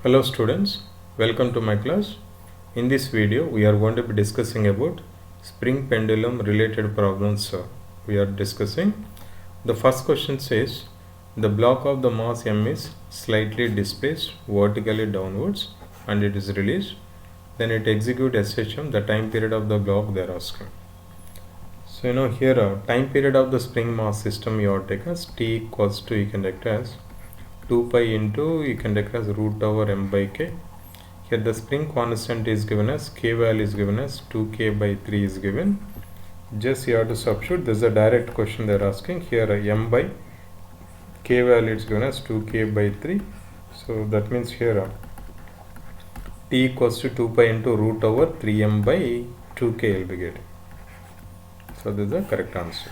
Hello students, welcome to my class. In this video we are going to be discussing about spring pendulum related problems. We are discussing. The first question says the block of the mass m is slightly displaced vertically downwards and it is released. Then it executes SHM, the time period of the block they are asking. So here time period of the spring mass system you are taken as T equals to, you can take as 2 pi into, you can take as root over m by k. Here the spring constant is given as, k value is given as 2k by 3 is given. Just you have to substitute. This is a direct question they are asking. Here m by k value is given as 2k by 3. So that means here T equals to 2 pi into root over 3m by 2k will be getting. So this is the correct answer.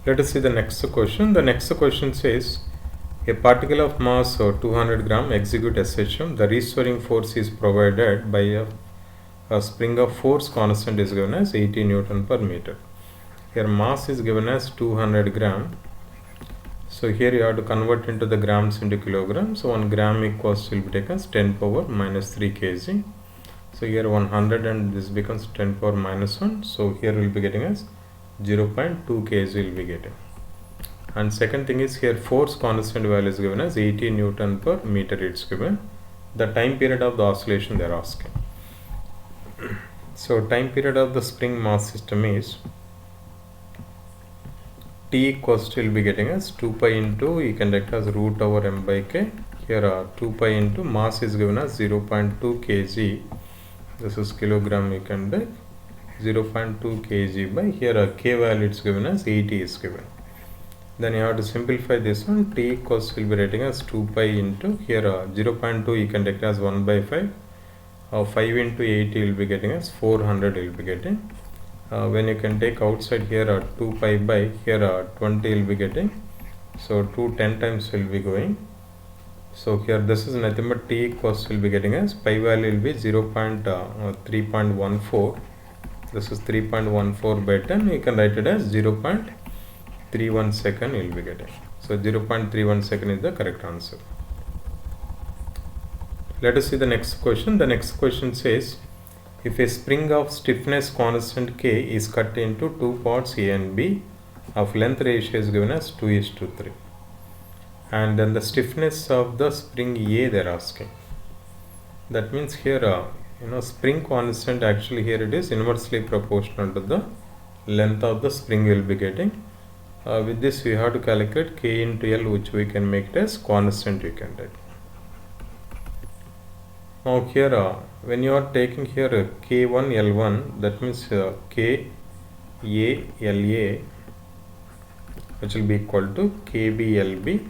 Let us see the next question. The next question says a particle of mass 200 gram execute SHM. The restoring force is provided by a spring of force constant is given as 80 Newton per meter. Here mass is given as 200 gram. So here you have to convert into the grams into kilograms. So 1 gram equals will be taken as 10 power minus 3 kg. So here 100 and this becomes 10 power minus 1. So here we will be getting as 0.2 kg will be getting. And second thing is here force constant value is given as 80 Newton per meter it's given. The time period of the oscillation they are asking. So time period of the spring mass system is T equals to will be getting as 2 pi into, you can take as root over m by k. Here 2 pi into mass is given as 0.2 kg. This is kilogram, you can take 0.2 kg by here k value it's given as 80 is given. Then you have to simplify this one. T equals will be writing as 2 pi into here 0.2 you can take as 1 by 5. 5 into 80 will be getting as 400 will be getting. When you can take outside here 2 pi by here 20 will be getting. So 2 10 times will be going. So here this is nothing but T equals will be getting as pi value will be 0.3.14. This is 3.14 by 10. You can write it as 0.31 second you will be getting. So 0.31 second is the correct answer. Let us see the next question. The next question says if a spring of stiffness constant K is cut into two parts A and B of length ratio is given as 2:3. And then the stiffness of the spring A they are asking. That means here spring constant actually here it is inversely proportional to the length of the spring we will be getting. With this we have to calculate K into L, which we can make it as constant you can take. Now here when you are taking here K1 L1, that means K A L A, which will be equal to KB LB,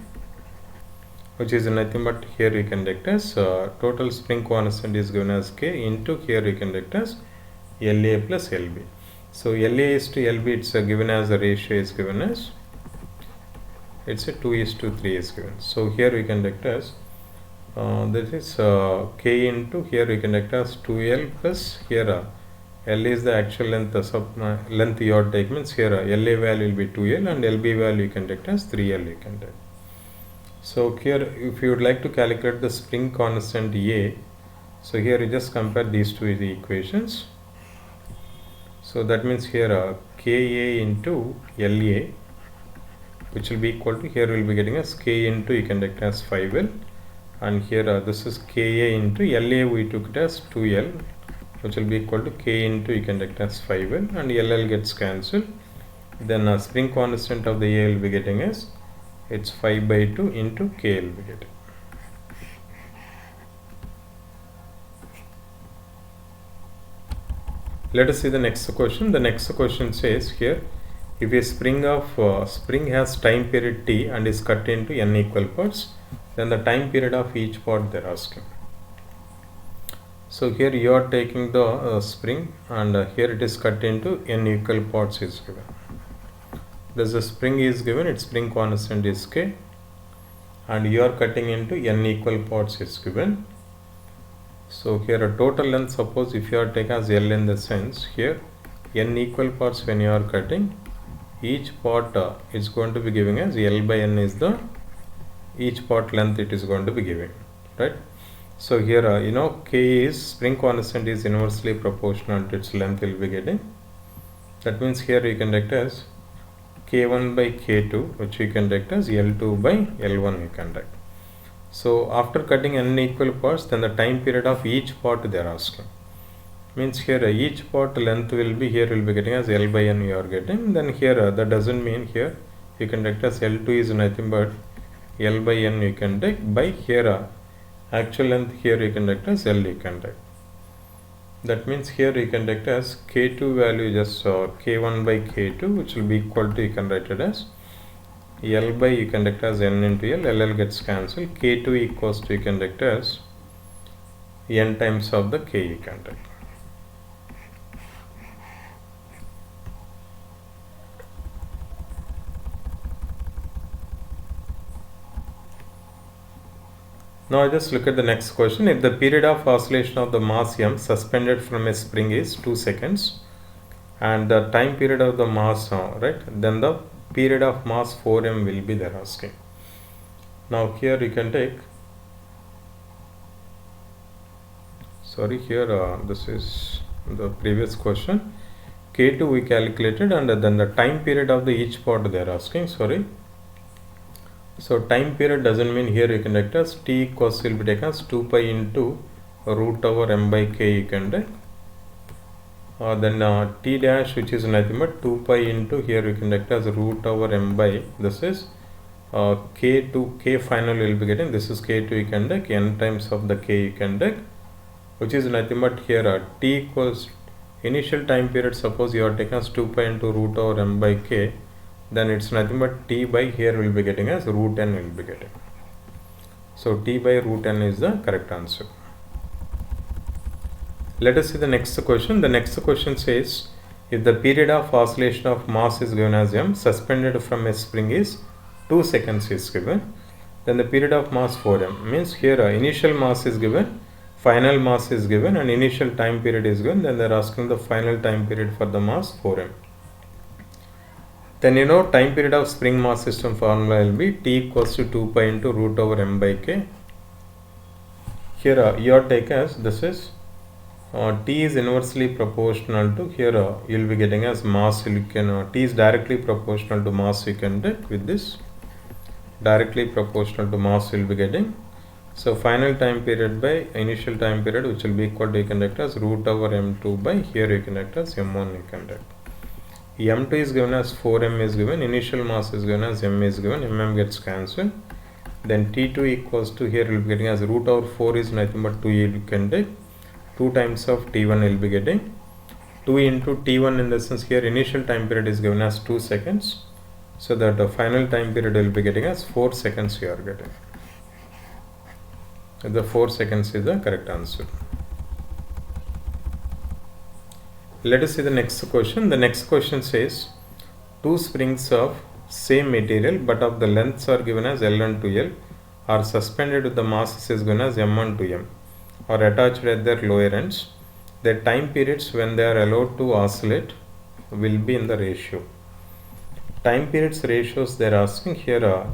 which is nothing but here you can take as total spring constant is given as K into here you can take as LA plus LB. So LA is to LB it's given as the ratio is given as it's a 2:3 is given. So here we can take as this is K into here you can take as 2L plus here L is the actual length length you are taking, means here LA value will be 2L and LB value you can take as 3L you can take. So here if you would like to calculate the spring constant A, so here you just compare these two equations. So that means here Ka into La, which will be equal to here we will be getting as K into you can take as 5L, and here this is Ka into La we took it as 2L, which will be equal to K into you can take as 5L, and LL gets cancelled. Then spring constant of the A will be getting as it's 5 by 2 into K will be getting. Let us see the next question. The next question says here if a spring has time period T and is cut into n equal parts, then the time period of each part they are asking. So here you are taking the spring and here it is cut into n equal parts is given. Thus the spring is given, its spring constant is K, and you are cutting into n equal parts is given. So here a total length, suppose if you are taking as L in the sense, here n equal parts when you are cutting, each part is going to be giving as L by n is the each part length it is going to be giving, right? So here K is spring constant is inversely proportional to its length will be getting. That means here you can write as K1 by K2, which you can write as L2 by L1 you can write. So after cutting unequal parts, then the time period of each part they are asking. Means here each part length will be here will be getting as L by N you are getting. Then here that doesn't mean here you can write as L2 is nothing but L by N you can take by here actual length here you can write as L you can write. That means here you can write as K2 value just K1 by K2, which will be equal to you can write it as L by you can write as N into L. LL gets cancelled. K2 equals to you can write as N times of the K you can write. Now just look at the next question. If the period of oscillation of the mass M suspended from a spring is 2 seconds and the time period of the mass right, then the period of mass 4m will be there asking. Now here you can take, this is the previous question. K2 we calculated and then the time period of the each part they are asking. So time period doesn't mean here you can write as T equals will be taken as 2 pi into root over m by k you can write. Then T dash, which is nothing but 2 pi into here you can write as root over m by, this is K2, K final will be getting, this is K2 you can take n times of the K you can take, which is nothing but here T equals initial time period, suppose you are taking as 2 pi into root over m by k, then it's nothing but T by here will be getting as root n will be getting. So T by root n is the correct answer. Let us see the next question. The next question says, if the period of oscillation of mass is given as m suspended from a spring is 2 seconds is given, then the period of mass 4m. Means here initial mass is given, final mass is given and initial time period is given, then they are asking the final time period for the mass 4m. Then time period of spring mass system formula will be T equals to 2 pi into root over m by k. Here your take as this is T is inversely proportional to here you will be getting as mass, you can T is directly proportional to mass you can take with this, directly proportional to mass you will be getting. So final time period by initial time period, which will be equal to you can take as root over m2 by here you can take as m1 you can take. M2 is given as 4m is given, initial mass is given as m is given, mm gets cancelled. Then T2 equals to here will be getting as root over 4 is nothing but 2 you can take, 2 times of T1 will be getting, 2 into T1 in the sense here initial time period is given as 2 seconds. So that the final time period will be getting as 4 seconds you are getting. The 4 seconds is the correct answer. Let us see the next question. The next question says, two springs of same material but of the lengths are given as L1 to L are suspended with the masses is given as M1 to M or attached at their lower ends. Their time periods when they are allowed to oscillate will be in the ratio. Time periods ratios they are asking here.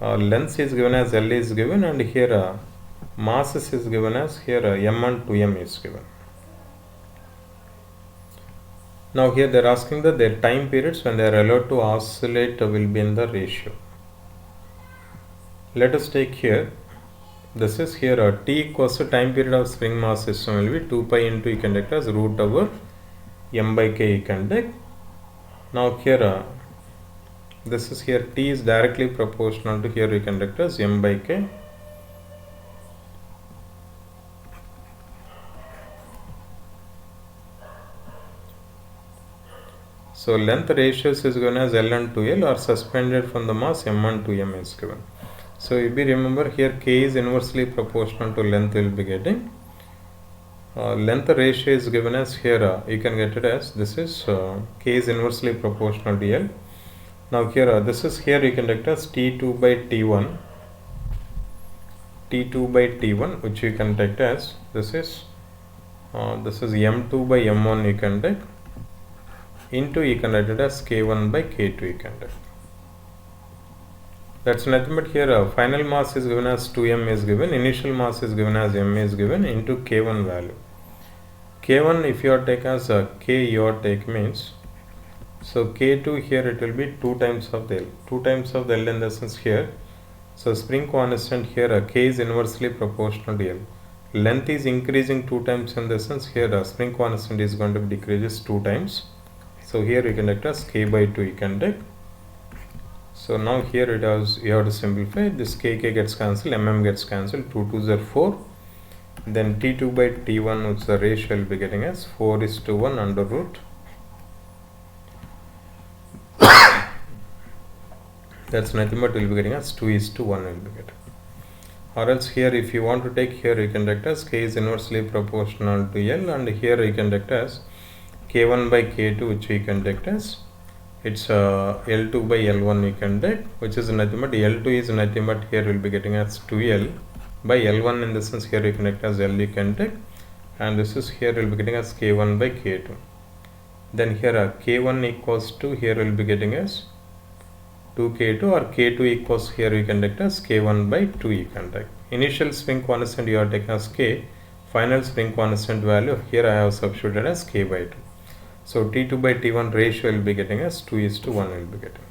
Length is given as L is given and here masses is given as here M1 to M is given. Now here they are asking that their time periods when they are allowed to oscillate will be in the ratio. Let us take here, this is here T equals to time period of spring mass system will be 2 pi into you can take as root over m by k you can take. Now here this is here T is directly proportional to here you can take as m by k. So length ratios is given as L1 to L are suspended from the mass M1 to M is given. So if you remember here K is inversely proportional to length will be getting. Length ratio is given as here you can get it as this is K is inversely proportional to L. Now here this is here you can get as T2 by T1. T2 by T1 which you can take as this is M2 by M1 you can take into you can write it as K1 by K2 you can take. That's nothing but here final mass is given as 2m is given, initial mass is given as m is given into k1 value. K1 if you are take as k you are take means, so K2 here it will be 2 times of the L. 2 times of the L in the sense here. So spring constant here K is inversely proportional to L. Length is increasing 2 times in the sense here spring constant is going to be decreases 2 times. So here you can take as K by 2 you can take. So now here it has, you have to simplify. This KK gets cancelled, MM gets cancelled, 2 2s are 4. Then T2 by T1 which the ratio will be getting as 4:1 under root. That's nothing but will be getting as 2:1 will be getting. Or else here if you want to take here you can take as K is inversely proportional to L, and here you can take as K1 by K2 which we can take as it's L2 by L1 we can take, which is nothing but L2 is nothing but here will be getting as 2L by L1 in the sense here you can take as L you can take, and this is here will be getting as K1 by K2. Then here K1 equals to here will be getting as 2K2, or K2 equals here you can take as K1 by 2 you can take. Initial spring constant you are taking as K, final spring constant value here I have substituted as K by 2. So T2 by T1 ratio will be getting as 2:1 will be getting.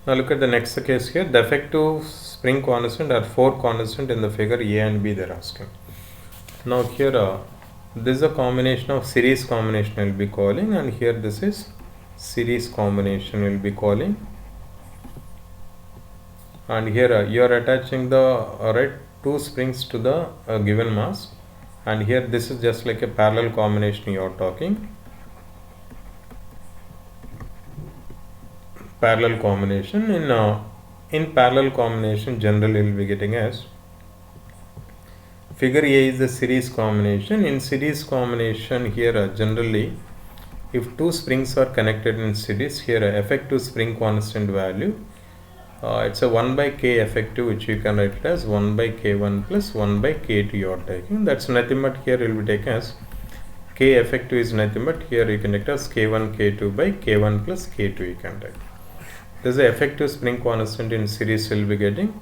Now look at the next case here. The effective spring constant are 4 constant in the figure A and B they are asking. Now here this is a combination of series combination will be calling, and here this is series combination will be calling, and here you are attaching the right 2 springs to the given mass, and here this is just like a parallel combination you are talking. Parallel combination in parallel combination generally will be getting as figure A is the series combination. In series combination here generally if 2 springs are connected in series, here effective spring constant value it's a 1 by k effective which you can write it as 1 by k1 plus 1 by k2 you are taking. That's nothing but here will be taken as k effective is nothing but here you can take as k1 k2 by k1 plus k2 you can take. This is the effective spring constant in series will be getting,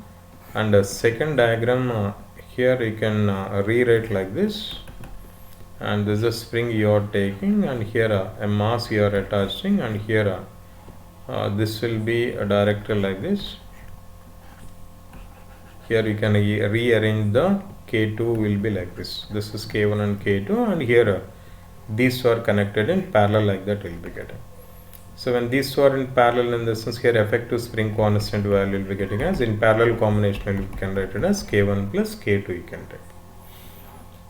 and the second diagram here you can rewrite like this, and this is a spring you are taking, and here a mass you are attaching, and here this will be directed like this. Here you can rearrange the K2 will be like this. This is K1 and K2, and here these two are connected in parallel like that will be getting. So when these two are in parallel, in this sense here effective spring constant value will be getting as in parallel combination you can write it as K1 plus K2 you can take.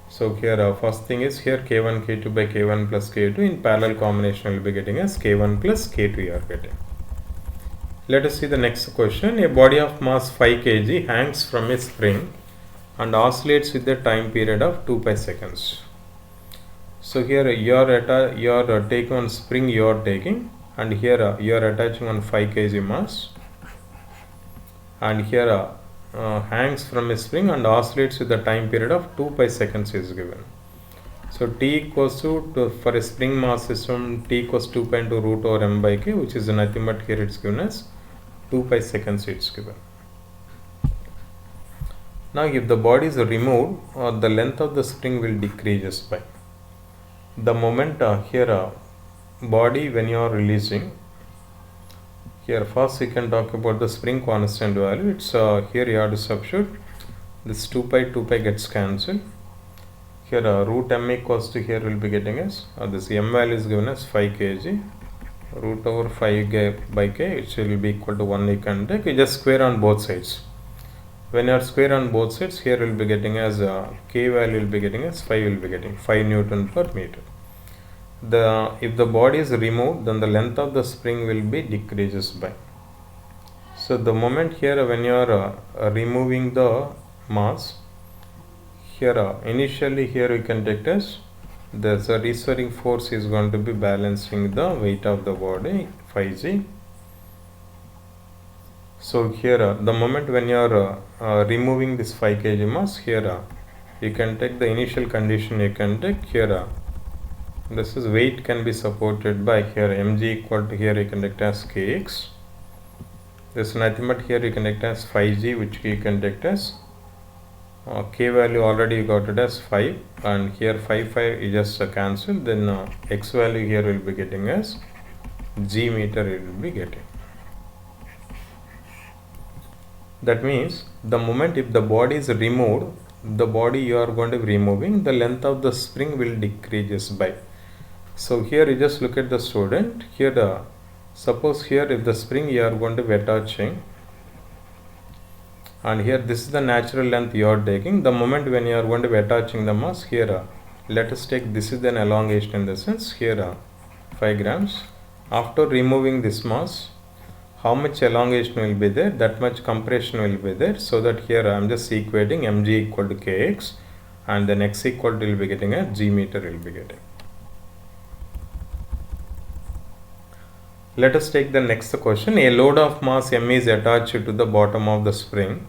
So here first thing is here K1 K2 by K1 plus K2 in parallel combination will be getting as K1 plus K2 you are getting. Let us see the next question. A body of mass 5 kg hangs from a spring and oscillates with the time period of 2 pi seconds. So here you are taking on spring you are taking, and here you are attaching on 5 kg mass, and here hangs from a spring and oscillates with the time period of 2 pi seconds is given. So T equals to for a spring mass system T equals 2 pi into root over m by k, which is nothing but here it's given as 2 pi seconds it's given. Now if the body is removed, the length of the spring will decreases by the moment here body when you are releasing. Here first you can talk about the spring constant value. It's here you have to substitute this 2 pi gets cancelled. Here root m equals to here will be getting as this m value is given as 5 kg, root over 5 by k, it will be equal to 1 you can take. You just square on both sides. When you are square on both sides, here will be getting as k value will be getting as 5 will be getting 5 Newton per meter. If the body is removed, then the length of the spring will be decreases by. So the moment here when you are removing the mass, here initially here you can take as the restoring force is going to be balancing the weight of the body 5g. So here the moment when you are removing this 5 kg mass, here you can take the initial condition you can take here this is weight can be supported by here mg equal to, here you can take as kx. This is nothing but here you can take as 5g, which you can take as k value already you got it as 5, and here 5 you just cancel, then x value here will be getting as g meter it will be getting. That means the moment if the body is removed, the body you are going to be removing, the length of the spring will decreases by. So here you just look at the student here, suppose here if the spring you are going to be attaching, and here this is the natural length you are taking, the moment when you are going to be attaching the mass here, let us take this is an elongation in the sense here 5 grams. After removing this mass, how much elongation will be there, that much compression will be there, so that here I am just equating mg equal to kx, and then x equal to will be getting a g meter will be getting. Let us take the next question. A load of mass m is attached to the bottom of the spring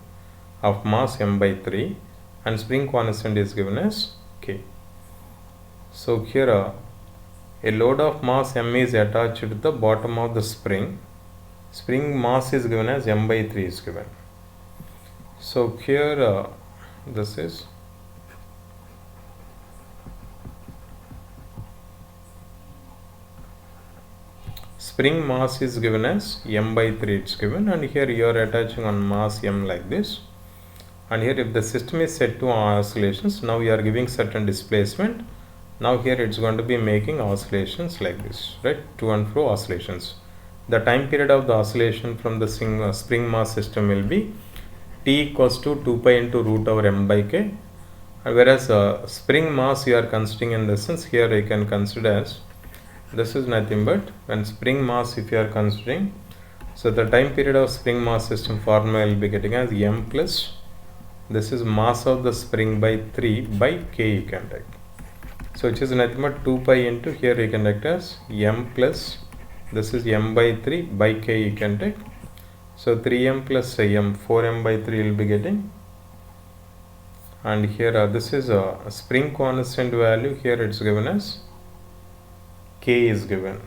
of mass m by 3 and spring constant is given as k. So here a load of mass m is attached to the bottom of the spring. Spring mass is given as m by 3 is given. So here this is spring mass is given as m by 3 it's given, and here you are attaching on mass m like this, and here if the system is set to oscillations, now you are giving certain displacement, now here it's going to be making oscillations like this, right, to and fro oscillations. The time period of the oscillation from the spring mass system will be t equals to 2 pi into root over m by k, whereas spring mass you are considering in the sense here you can consider as, this is nothing but when spring mass if you are considering, so the time period of spring mass system formula will be getting as m plus, this is mass of the spring by 3 by k you can take. So which is nothing but 2 pi into, here you can take as m plus, this is m by 3 by k you can take. So 3m plus m, 4m by 3 will be getting, and here this is a spring constant value, here it's given as k is given.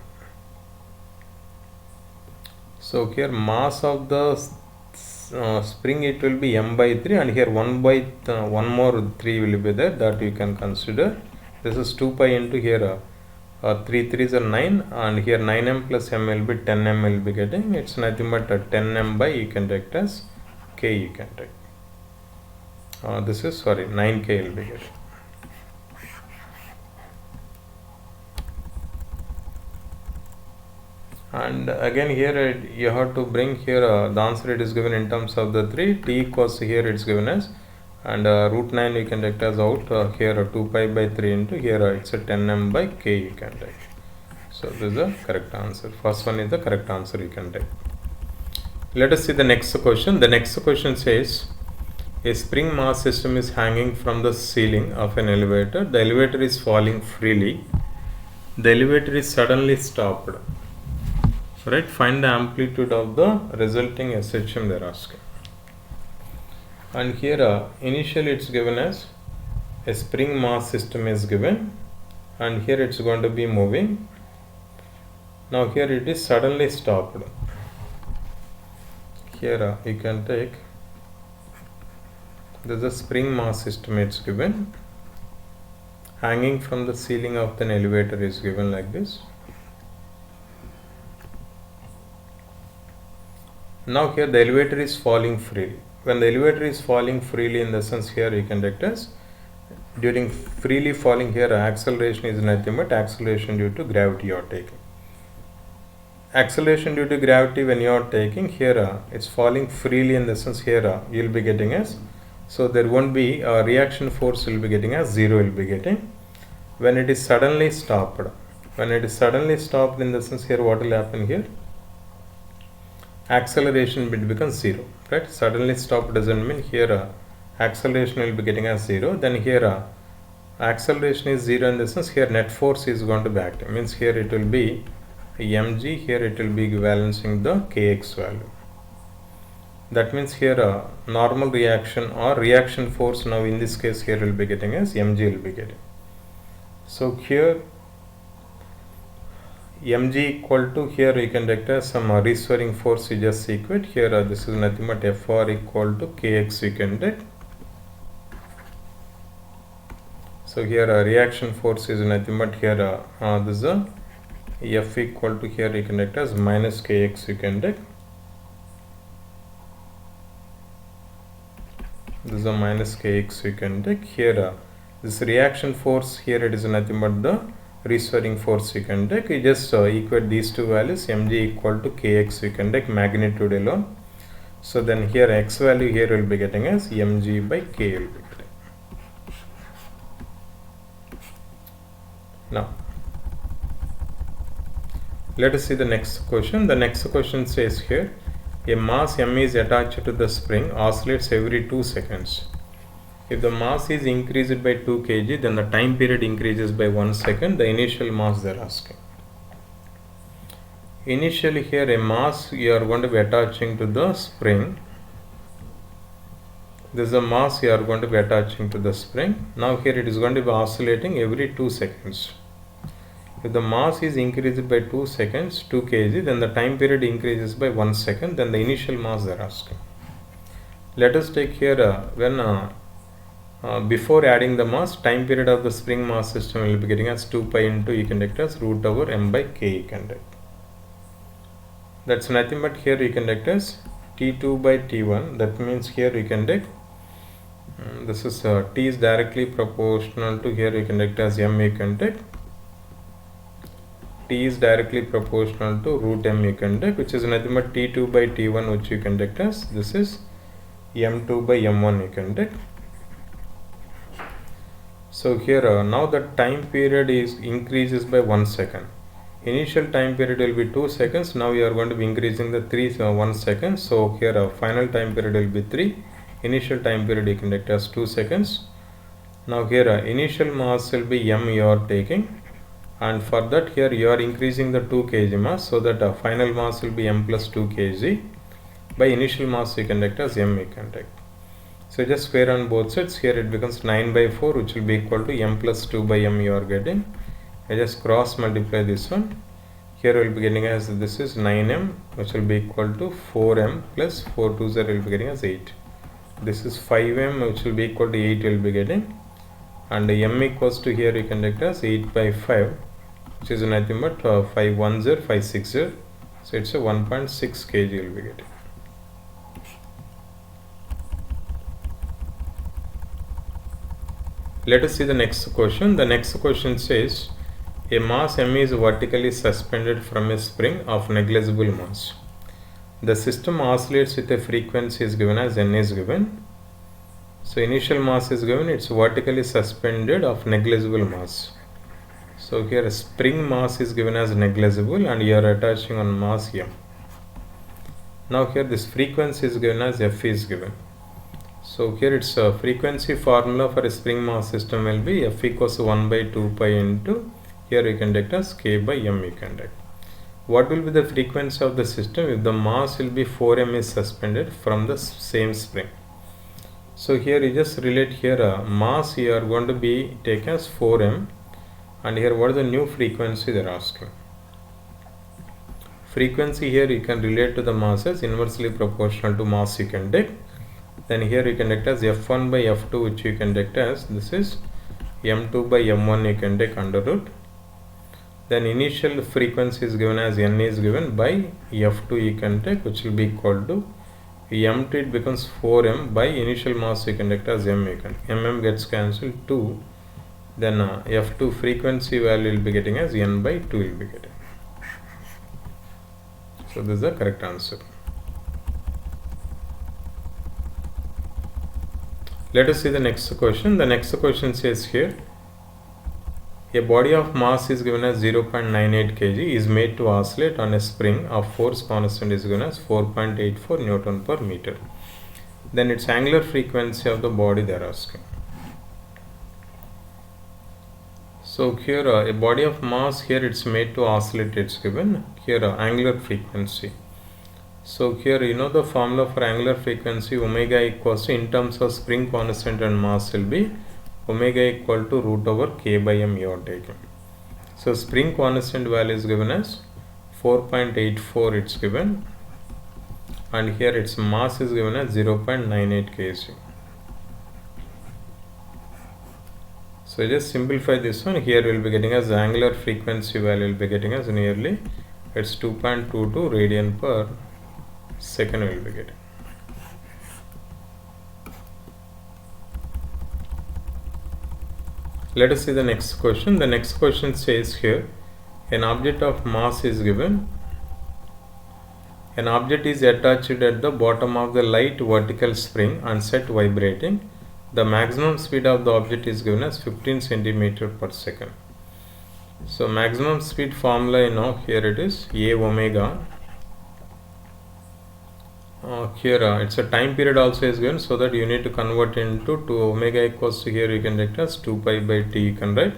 So here mass of the spring it will be m by 3, and here 1 by 1 more 3 will be there, that you can consider. This is 2 pi into here 3 3s are 9, and here 9m plus m will be 10m will be getting, it's nothing but 10m by you can take as k you can take. This is 9k will be getting. And again here you have to bring here the answer it is given in terms of the 3, t equals here it's given as, and root 9 you can take as out, here 2 pi by 3 into here it's a 10m by k you can take. So this is the correct answer. First one is the correct answer you can take. Let us see the next question. The next question says a spring mass system is hanging from the ceiling of an elevator. The elevator is falling freely. The elevator is suddenly stopped. Right, find the amplitude of the resulting SHM they are asking. And here initially it's given as a spring mass system is given, and here it's going to be moving. Now here it is suddenly stopped. Here you can take, this is a spring mass system it's given, hanging from the ceiling of an elevator is given like this. Now here the elevator is falling freely. When the elevator is falling freely, in the sense here you can take as, during freely falling here acceleration is nothing but acceleration due to gravity you are taking. Acceleration due to gravity when you are taking here, it's falling freely in the sense here you will be getting as, so there won't be a reaction force will be getting as 0 will be getting. When it is suddenly stopped, when it is suddenly stopped in the sense here what will happen here, acceleration will become 0, right? Suddenly stop doesn't mean here acceleration will be getting as 0, then here acceleration is 0 in the sense here net force is going to be acting, means here it will be mg, here it will be balancing the kx value. That means here normal reaction or reaction force now in this case here will be getting as mg will be getting. So here mg equal to, here you can take as some restoring force you just equate. Here this is nothing but Fr equal to kx you can take. So here reaction force is nothing but here this is a F equal to, here you can take as minus kx you can take. This is a minus kx you can take. Here this reaction force, here it is nothing but the restoring force you can take. You just equate these two values, mg equal to kx you can take magnitude alone. So then here x value here will be getting as mg by k will be getting. Now let us see the next question. The next question says here, a mass m is attached to the spring, oscillates every 2 seconds. If the mass is increased by 2 kg, then the time period increases by 1 second. The initial mass they are asking. Initially here a mass you are going to be attaching to the spring. This is a mass you are going to be attaching to the spring. Now here it is going to be oscillating every 2 seconds. If the mass is increased by 2 seconds, 2 kg, then the time period increases by 1 second. Then the initial mass they are asking. Let us take here when before adding the mass, time period of the spring mass system will be getting as 2 pi into you can take as root over m by k you can take. That's nothing but here you can take as t2 by t1. That means here you can take this is t is directly proportional to, here you can take as m you can take. T is directly proportional to root m you can take, which is nothing but t2 by t1, which you can take as this is m2 by m1 you can take. So here now the time period is increases by 1 second. Initial time period will be 2 seconds. Now we are going to be increasing the 1 second. So here final time period will be 3. Initial time period you can take as 2 seconds. Now here initial mass will be m you are taking, and for that here you are increasing the 2 kg mass, so that final mass will be m plus 2 kg by initial mass you can take as m you can take. So just square on both sides. Here it becomes 9 by 4, which will be equal to m plus 2 by m you are getting. I just cross multiply this one. Here we will be getting as this is 9m, which will be equal to 4m plus 4 2s will be getting as 8. This is 5m, which will be equal to 8 will be getting. And m equals to, here you can take as 8 by 5, which is nothing but 5 1 0 5 6 0. So it's a 1.6 kg will be getting. Let us see the next question. The next question says, a mass m is vertically suspended from a spring of negligible mass. The system oscillates with a frequency is given as n is given. So initial mass is given, it's vertically suspended of negligible mass. So here spring mass is given as negligible and you are attaching on mass m. Now here this frequency is given as f is given. So here it's a frequency formula for a spring mass system will be f equals to 1 by 2 pi into, here you can take as k by m you can take. What will be the frequency of the system if the mass will be 4m is suspended from the same spring? So here you just relate here mass you are going to be taken as 4m, and here what is the new frequency they are asking. Frequency here you can relate to the mass as inversely proportional to mass you can take. Then here you can take as f1 by f2, which you can take as this is m2 by m1 you can take under root. Then initial frequency is given as n is given by f2 you can take, which will be equal to m2, it becomes 4m by initial mass you can take as m you can. mm gets cancelled 2. Then f2 frequency value will be getting as n by 2 will be getting. So this is the correct answer. Let us see the next question. The next question says here, a body of mass is given as 0.98 kg is made to oscillate on a spring of force constant is given as 4.84 Newton per meter. Then its angular frequency of the body they are asking. So here a body of mass, here it's made to oscillate, it's given here angular frequency. So here you know the formula for angular frequency, omega equals to, in terms of spring constant and mass will be omega equal to root over k by m you are taking. So spring constant value is given as 4.84, it's given, and here its mass is given as 0.98 kg. So just simplify this one. Here we will be getting as angular frequency value will be getting as nearly it's 2.22 radian per second we will be getting. Let us see the next question. The next question says here, an object of mass is given. An object is attached at the bottom of the light vertical spring and set vibrating. The maximum speed of the object is given as 15 centimeter per second. So maximum speed formula, you know, here it is A omega. Here it's a time period also is given, so that you need to convert into 2 omega equals to, here you can write as 2 pi by t, you can write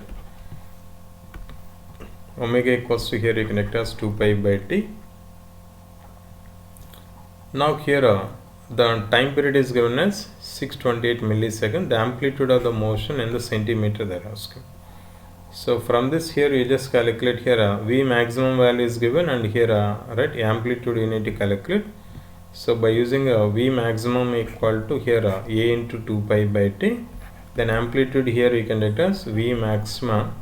omega equals to, here you can write as 2 pi by t. Now here the time period is given as 628 milliseconds. The amplitude of the motion in the centimeter they are asking. So from this, here you just calculate here V maximum value is given, and here right amplitude you need to calculate. So by using V maximum equal to here A into 2 pi by t, then amplitude here you can write as V maxima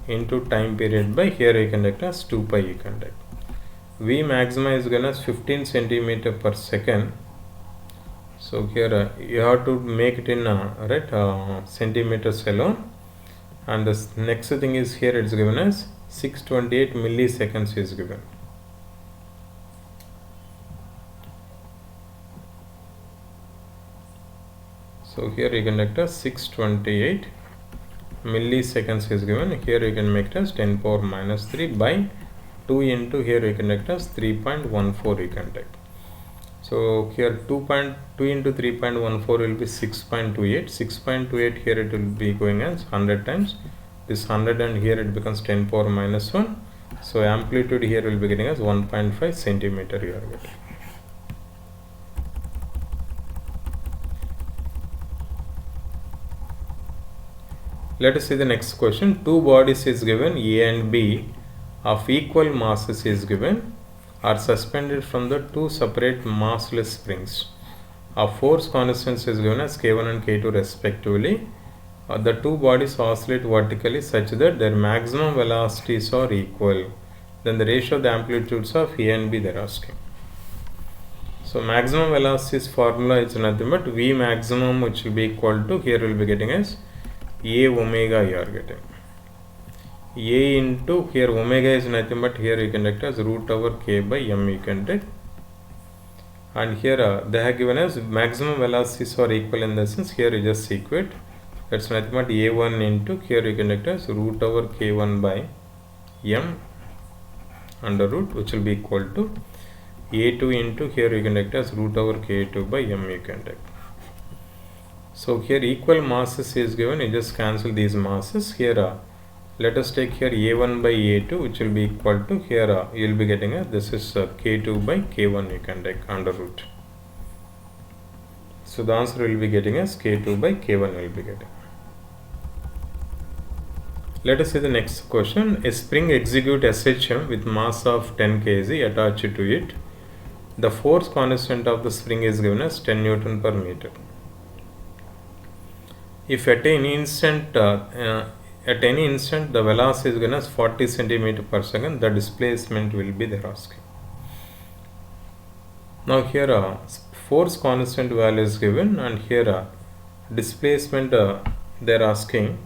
into time period by, here you can write as 2 pi you can write. V maxima is given as 15 centimeter per second. So here you have to make it in right centimeters alone, and the next thing is here it's given as 628 milliseconds is given. So here you can write as 628 milliseconds is given. Here you can make it as 10 power minus 3 by 2 into, here you can write as 3.14 you can write. So here 2.2 into 3.14 will be 6.28. 6.28 here it will be going as 100 times. This 100 and here it becomes 10 power minus 1. So amplitude here will be getting as 1.5 centimeter you are getting. Let us see the next question. Two bodies is given, A and B, of equal masses is given, are suspended from the two separate massless springs. A force constant is given as K1 and K2 respectively. The two bodies oscillate vertically such that their maximum velocities are equal. Then the ratio of the amplitudes of A and B they are asking. So maximum velocities formula is nothing but V maximum, which will be equal to, here we will be getting as A omega you are getting. A into, here omega is nothing but, here you can write as root over K by M you can take. And here they have given as maximum velocities are equal, in the sense here you just equate. That's nothing but A1 into, here you can write as root over K1 by M under root, which will be equal to A2 into, here you can write as root over K2 by M you can take. So here equal masses is given, you just cancel these masses. Here let us take here A1 by A2, which will be equal to, here you will be getting a, this is K2 by K1 you can take under root. So the answer will be getting as K2 by K1 will be getting. Let us see the next question. A spring execute SHM with mass of 10 kg attached to it. The force constant of the spring is given as 10 Newton per meter. If at any instant the velocity is given as 40 centimeter per second, the displacement will be there asking. Now here force constant value is given, and here displacement they are asking.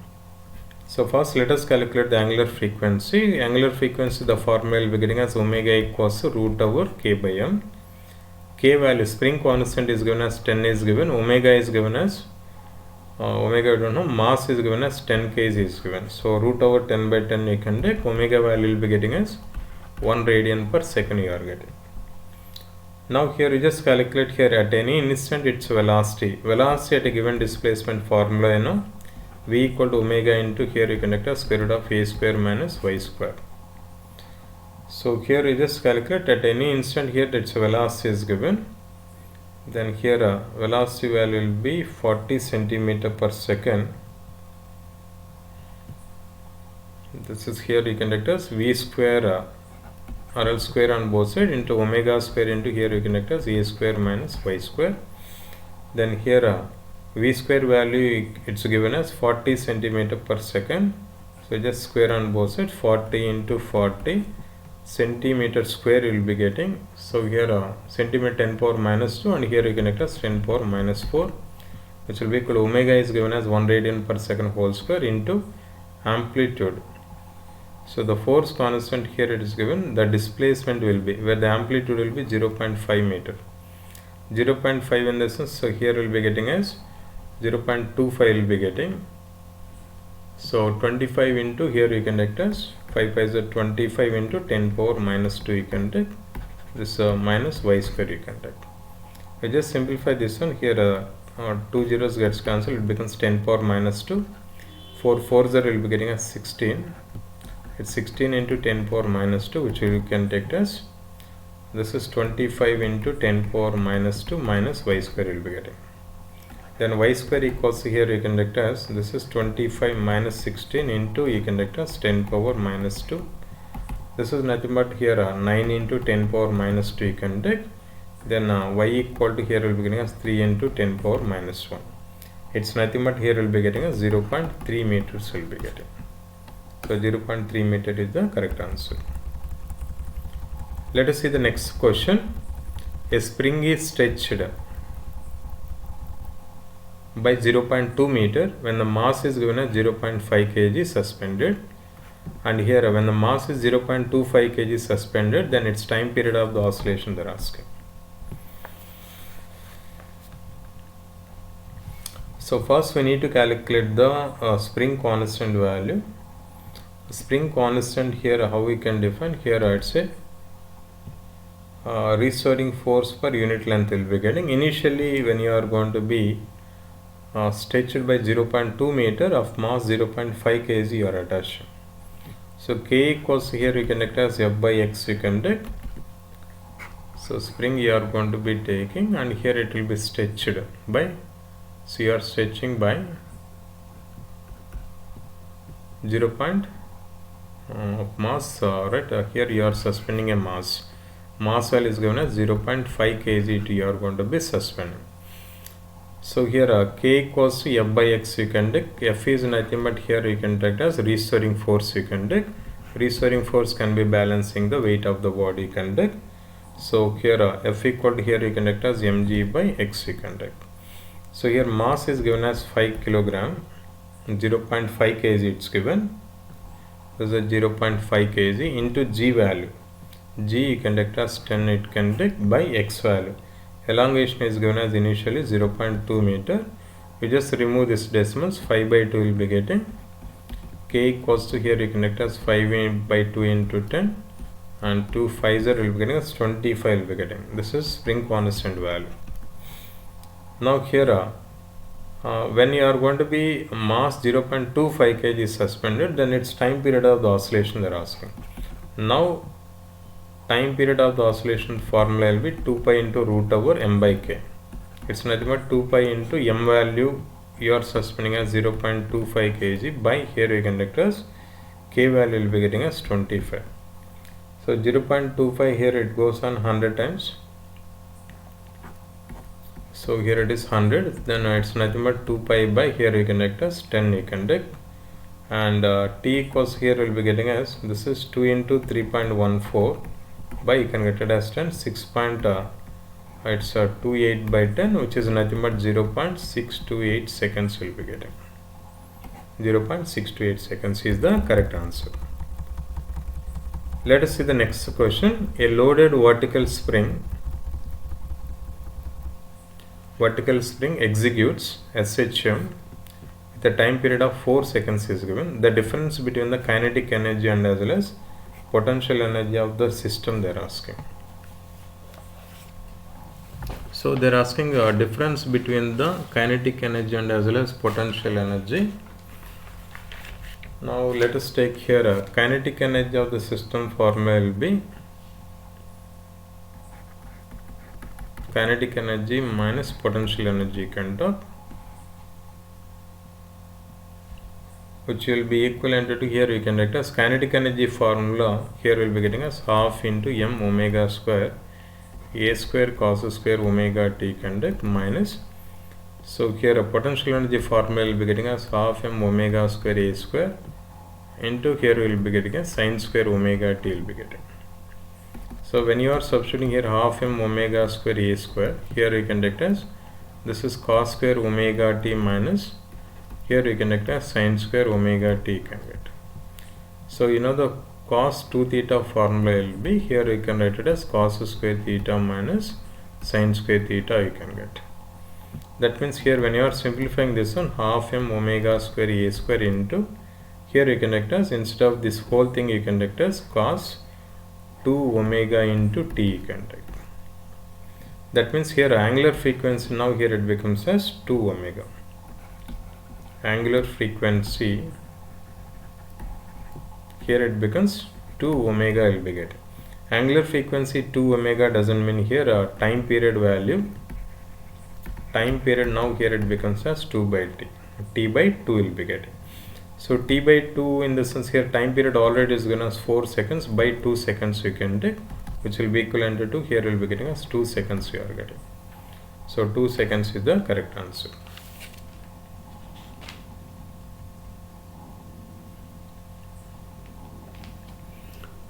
So first let us calculate the angular frequency. Angular frequency, the formula will be getting as omega equals to root over K by M. K value, spring constant is given as 10 is given, omega is given as omega I don't know, mass is given as 10 kg is given. So root over 10 by 10 you can take, omega value will be getting as 1 radian per second you are getting. Now here you just calculate here at any instant its velocity. Velocity at a given displacement formula, you know, V equal to omega into, here you can take the square root of A square minus Y square. So here you just calculate at any instant, here its velocity is given. Then here velocity value will be 40 centimeter per second. this is here you can take as V square RL square on both sides into omega square into here you can take as A square minus Y square. Then here V square value it's given as 40 centimeter per second. So just square on both sides, 40 into 40 centimeter square you will be getting. So here centimeter 10 power minus 2 and here you can take as 10 power minus 4, which will be equal to omega is given as 1 radian per second whole square into amplitude. So the force constant here it is given, the displacement will be, where the amplitude will be 0.5 meter. 0.5 in the sense, so here we will be getting as 0.25 will be getting. So 25 into here you can take as 5 is 25 into 10 power minus 2 you can take. This minus y square you can take. We just simplify this one here. 2 zeros gets cancelled, it becomes 10 power minus 2. 4 4s will be getting as 16. It's 16 into 10 power minus 2, which you can take as, this is 25 into 10 power minus 2 minus y square will be getting. Then y square equals here you can take as, this is 25 minus 16 into you can take as 10 power minus 2. This is nothing but here 9 into 10 power minus 2 you can take. Then y equal to here will be getting as 3 into 10 power minus 1. It's nothing but here will be getting as 0.3 meters will be getting. So 0.3 meter is the correct answer. Let us see the next question. A spring is stretched by 0.2 meter when the mass is given as 0.5 kg suspended, and here when the mass is 0.25 kg suspended, then its time period of the oscillation they are asking. So first we need to calculate the spring constant value. Spring constant here, how we can define here, I'd say restoring force per unit length will be getting. Initially when you are going to be stretched by 0.2 meter of mass 0.5 kg you are attached. So K equals here you can take as F by X you can take. So spring you are going to be taking, and here it will be stretched by, so you are stretching by 0. Of mass, right, here you are suspending a mass value is given as 0.5 kg you are going to be suspending. So here K equals to F by X you can take. F is nothing but here you can take as restoring force you can take. Restoring force can be balancing the weight of the body you can take. So here F equal to here you can take as mg by X you can take. So here mass is given as 5 kg, 0.5 kg it's given. This is 0.5 kg into G value. G you can take as 10 it can take by X value. Elongation is given as initially 0.2 meter. We just remove this decimals, 5 by 2 will be getting. K equals to here you can take as 5 by 2 into 10 and 2 5s will be getting as 25 will be getting. This is spring constant value. Now here when you are going to be mass 0.25 kg is suspended, then its time period of the oscillation they are asking. Now time period of the oscillation formula will be 2 pi into root over m by k. It's nothing but 2 pi into m value you are suspending as 0.25 kg by here you can take as k value will be getting as 25. So 0.25 here it goes on 100 times. So here it is 100, then it's nothing but 2 pi by here you can take as 10 you can take, and T equals here will be getting as, this is 2 into 3.14 by you can get it as 10, it's 28 by 10, which is nothing but 0.628 seconds will be getting. 0.628 seconds is the correct answer. Let us see the next question. A loaded vertical spring executes SHM with a time period of 4 seconds is given. The difference between the kinetic energy and as well as potential energy of the system they are asking. So they are asking a difference between the kinetic energy and as well as potential energy. Now let us take here a kinetic energy of the system formula will be kinetic energy minus potential energy you can talk. which will be equivalent to, here you can write as kinetic energy formula. Here we will be getting as half into m omega square a square cos square omega t conduct minus, so here a potential energy formula will be getting as half m omega square a square into, here we will be getting as sin square omega t will be getting. So when you are substituting here half m omega square a square, here you can write as this is cos square omega t minus, here you can write as sin square omega t can get. So you know the cos 2 theta formula will be, here you can write it as cos square theta minus sin square theta you can get. That means here when you are simplifying this one, half m omega square a square into, here you can write as, instead of this whole thing you can write as cos 2 omega into t you can write. That means here angular frequency, now here it becomes as 2 omega. Angular frequency, here it becomes 2 omega will be getting. Angular frequency 2 omega doesn't mean here a time period value. Time period, now here it becomes as 2 by t. T by 2 will be getting. So t by 2 in the sense here time period already is given as 4 seconds, by 2 seconds you can take, which will be equivalent to, here will be getting as 2 seconds you are getting. So 2 seconds is the correct answer.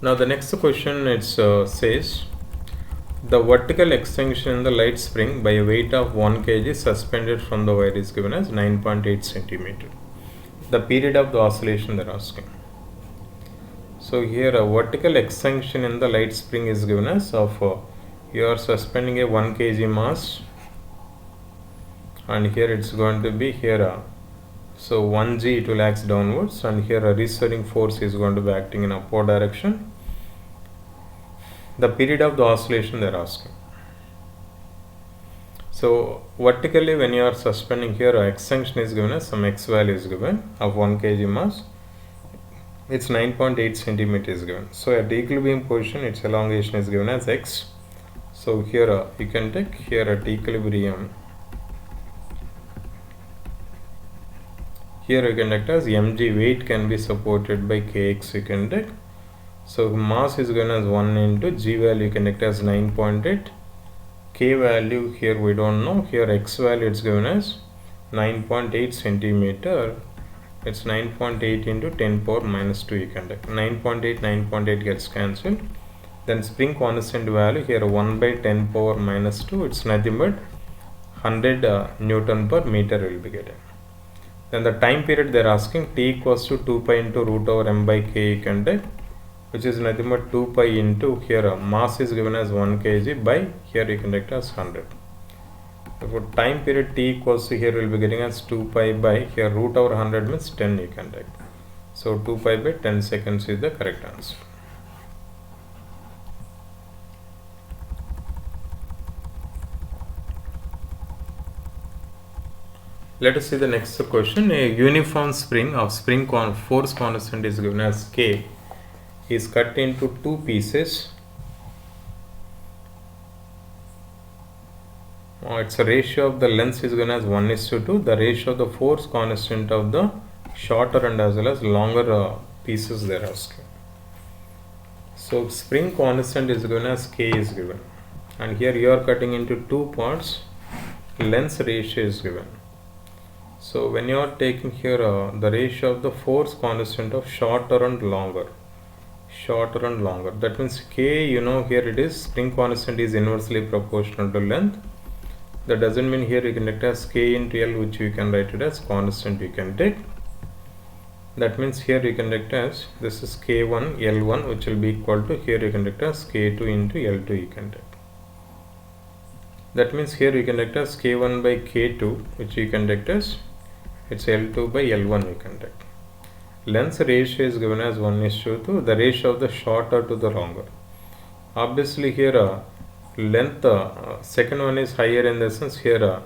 Now the next question, it says the vertical extension in the light spring by a weight of 1 kg suspended from the wire is given as 9.8 centimeter. The period of the oscillation they are asking. So here a vertical extension in the light spring is given as of you are suspending a 1 kg mass, and here it's going to be here so 1g it will act downwards, and here a restoring force is going to be acting in upward direction. The period of the oscillation they are asking. So vertically when you are suspending, here extension is given as some x value is given of 1 kg mass, it's 9.8 centimeter is given. So at the equilibrium position its elongation is given as x. So here you can take here at equilibrium, here you can take as mg, weight can be supported by kx you can take. So mass is given as 1 into g value you can take as 9.8, k value here we don't know, here x value it's given as 9.8 centimeter, it's 9.8 into 10 power minus 2 you can take. 9.8 gets cancelled, then spring constant value here 1 by 10 power minus 2, it's nothing but 100 Newton per meter will be getting. Then the time period they are asking, t equals to 2 pi into root over m by k you can take, which is nothing but 2 pi into, here mass is given as 1 kg by, here you can take as 100. For time period t equals to, here we will be getting as 2 pi by, here root over 100 means 10 you can take. So 2 pi by 10 seconds is the correct answer. Let us see the next question. A uniform spring of force constant is given as k is cut into 2 pieces. Its ratio of the lengths is given as 1:2. The ratio of the force constant of the shorter and as well as longer pieces they are asking. So spring constant is given as k is given, and here you are cutting into 2 parts. Length ratio is given. So when you are taking here the ratio of the force constant of shorter and longer, that means k, you know, here it is spring constant is inversely proportional to length. That doesn't mean here you can write as k into L, which you can write it as constant you can take. That means here you can write as this is k1 L1, which will be equal to, here you can write as k2 into L2 you can take. That means here you can write as k1 by k2, which you can write as it's L2 by L1 you can take. Length ratio is given as 1:2, the ratio of the shorter to the longer. Obviously here length second one is higher in the sense here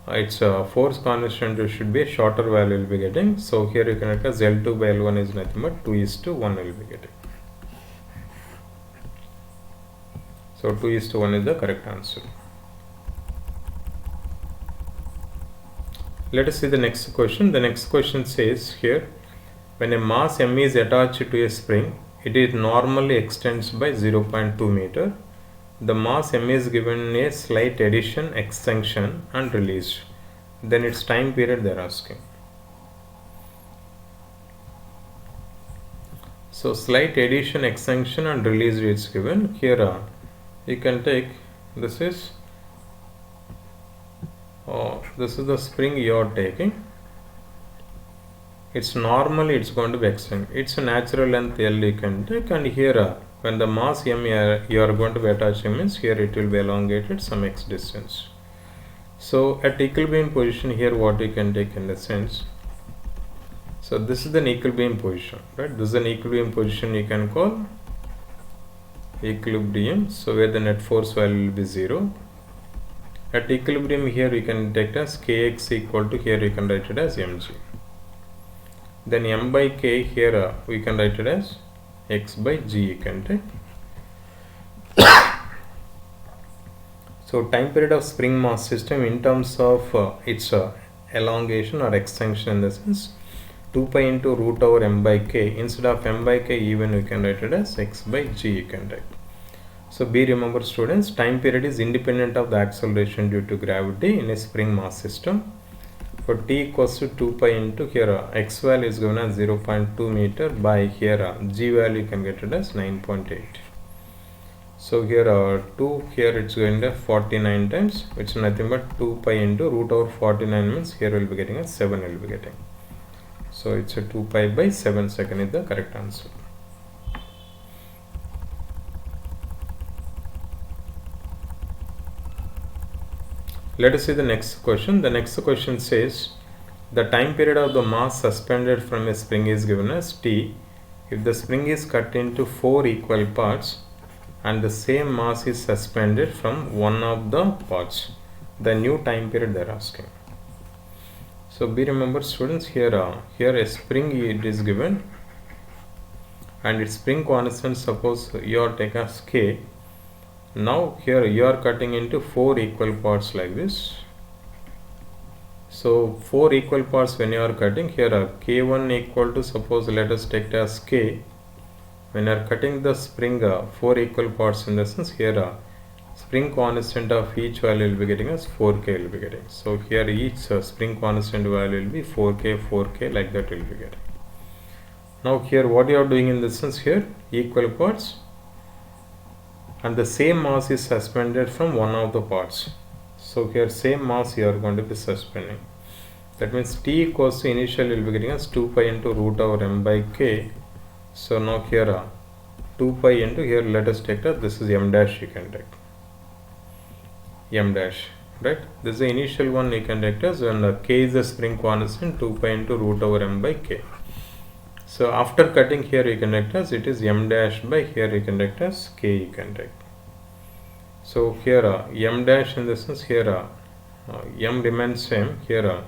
its force constant should be a shorter value will be getting. So here you can write as L2 by L1 is nothing but 2:1 will be getting. So 2:1 is the correct answer. Let us see the next question. The next question says here, when a mass m is attached to a spring, it normally extends by 0.2 meter. The mass m is given a slight addition, extension and release. Then its time period they are asking. So slight addition, extension and release is given. Here you can take, this is the spring you are taking. It's normally it's going to be extended. It's a natural length L you can take, and here when the mass m you are going to be attaching means here it will be elongated some x distance. So at equilibrium position here what you can take in the sense. So this is the equilibrium position, right? This is an equilibrium position you can call equilibrium. So where the net force value will be 0. At equilibrium here you can take as kx equal to, here you can write it as mg. Then m by k here we can write it as x by g you can take. So time period of spring mass system in terms of its elongation or extension in the sense 2 pi into root over m by k. Instead of m by k even we can write it as x by g you can write. So be remember students, time period is independent of the acceleration due to gravity in a spring mass system. For t equals to 2 pi into, here x value is given as 0.2 meter by here g value you can get it as 9.8. So here 2 here it's going to 49 times, which is nothing but 2 pi into root over 49 means here we'll be getting a 7 will be getting. So it's a 2 pi by 7 second is the correct answer. Let us see the next question. The next question says the time period of the mass suspended from a spring is given as t if the spring is cut into 4 equal parts and the same mass is suspended from one of the parts. The new time period they are asking. So be remember students, here a spring it is given and its spring constant, suppose you are taking as k. Now here you are cutting into 4 equal parts like this. So 4 equal parts when you are cutting, here k1 equal to, suppose let us take it as k. When you are cutting the spring 4 equal parts in the sense, here spring constant of each value will be getting as 4k will be getting. So here each spring constant value will be 4k like that will be getting. Now here what you are doing in this sense, here equal parts and the same mass is suspended from one of the parts. So here same mass you are going to be suspending. That means t equals to initial will be getting as 2 pi into root over m by k. So now here 2 pi into, here let us take that this is m dash you can take. M dash, right? This is the initial one you can take as when k is the spring constant, 2 pi into root over m by k. So after cutting here you can take as it is m dash by, here you can take as k you can take. So here m dash in the sense, here m remains same here.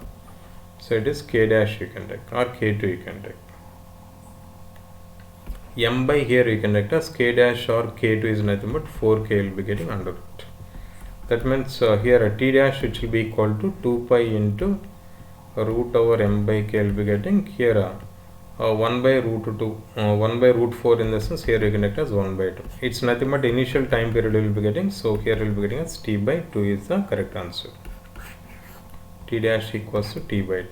So it is k dash you can take or k2 you can take. M by here you can take as k dash or k2 is nothing but 4k will be getting under it. That means here t dash which will be equal to 2 pi into root over m by k will be getting here 1 by root 2, 1 by root 4 in the sense, here you can take as 1 by 2. It's nothing but initial time period will be getting. So here will be getting as t by 2 is the correct answer. T dash equals to t by 2.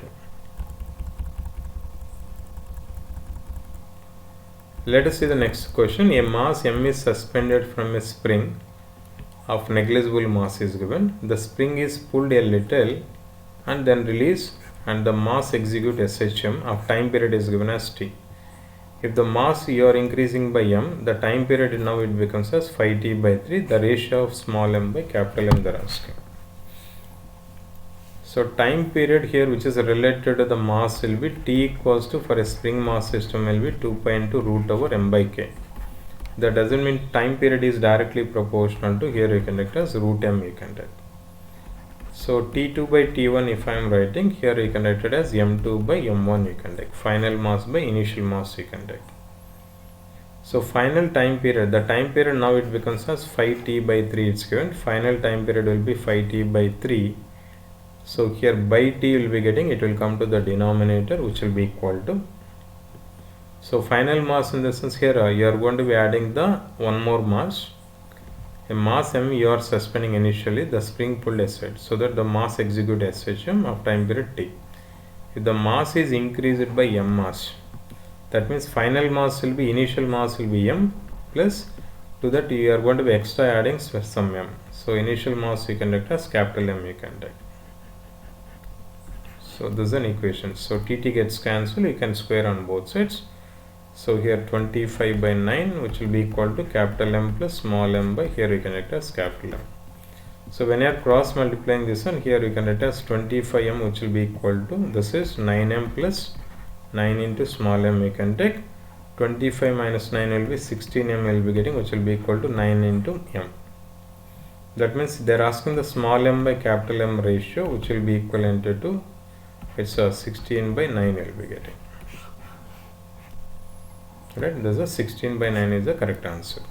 Let us see the next question. A mass m is suspended from a spring of negligible mass is given. The spring is pulled a little and then released, and the mass execute SHM of time period is given as t. If the mass you are increasing by m, the time period now it becomes as 5t by 3, the ratio of small m by capital M they are asking. So time period here which is related to the mass will be t equals to, for a spring mass system will be 2 pi into root over m by k. That doesn't mean time period is directly proportional to, here you can take as root m you can take. So T2 by T1 if I am writing, here you can write it as M2 by M1 you can take. Final mass by initial mass you can take. So final time period, the time period now it becomes as 5t by 3 it's given. Final time period will be 5t by 3. So here by t will be getting, it will come to the denominator which will be equal to So final mass in the sense here you are going to be adding the one more mass. A mass m you are suspending initially the spring pulled aside so that the mass execute SHM of time period t. If the mass is increased by m mass, that means final mass will be initial mass will be m plus to that you are going to be extra adding some m. So initial mass you can write as capital M you can write. So this is an equation. So TT gets cancelled, you can square on both sides. So here 25 by 9 which will be equal to capital M plus small m by here you can write as capital M. So when you are cross multiplying this one, here you can write as 25m which will be equal to, this is 9m plus 9 into small m you can take. 25 minus 9 will be 16m will be getting, which will be equal to 9 into m. That means they are asking the small m by capital M ratio which will be equivalent to, it's 16 by 9 will be getting. Right, this is 16 by 9 is the correct answer.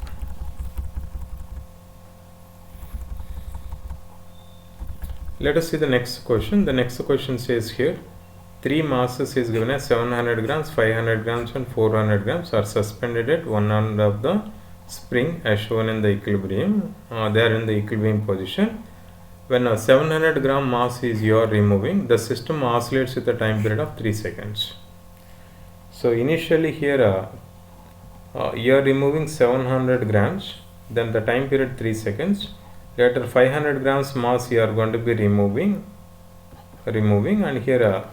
Let us see the next question. The next question says here, 3 masses is given as 700 grams, 500 grams and 400 grams are suspended at one end of the spring as shown in the equilibrium. They are in the equilibrium position. When a 700 gram mass is you are removing, the system oscillates with a time period of 3 seconds. So initially here you are removing 700 grams, then the time period 3 seconds. Later 500 grams mass you are going to be removing and here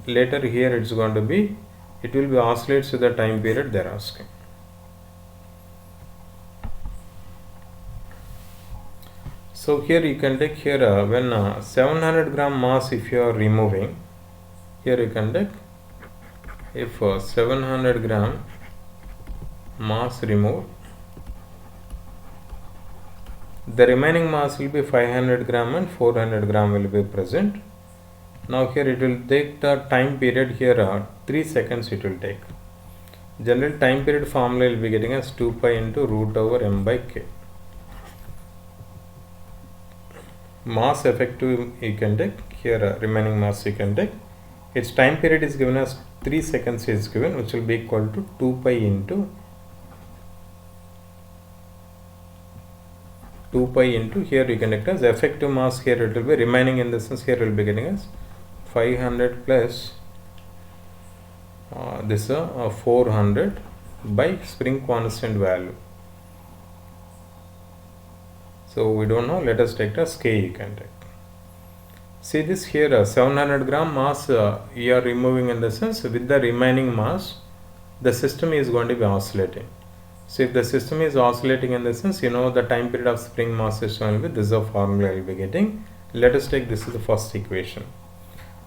later here it's going to be, it will be oscillates with the time period they are asking. So here you can take here when 700 gram mass if you are removing, here you can take if 700 gram mass removed, the remaining mass will be 500 gram and 400 gram will be present. Now here it will take the time period here 3 seconds it will take. General time period formula will be getting as 2 pi into root over m by k. Mass effective you can take here remaining mass you can take. Its time period is given as 3 seconds is given, which will be equal to 2 pi into here you can take as effective mass. Here it will be remaining in the sense here will be getting as 500 plus this 400 by spring constant value. So we don't know, let us take as k you can take. See this here 700 gram mass you are removing in the sense with the remaining mass the system is going to be oscillating. So if the system is oscillating in the sense, you know the time period of spring mass system will be, this is the formula will be getting. Let us take this is the first equation.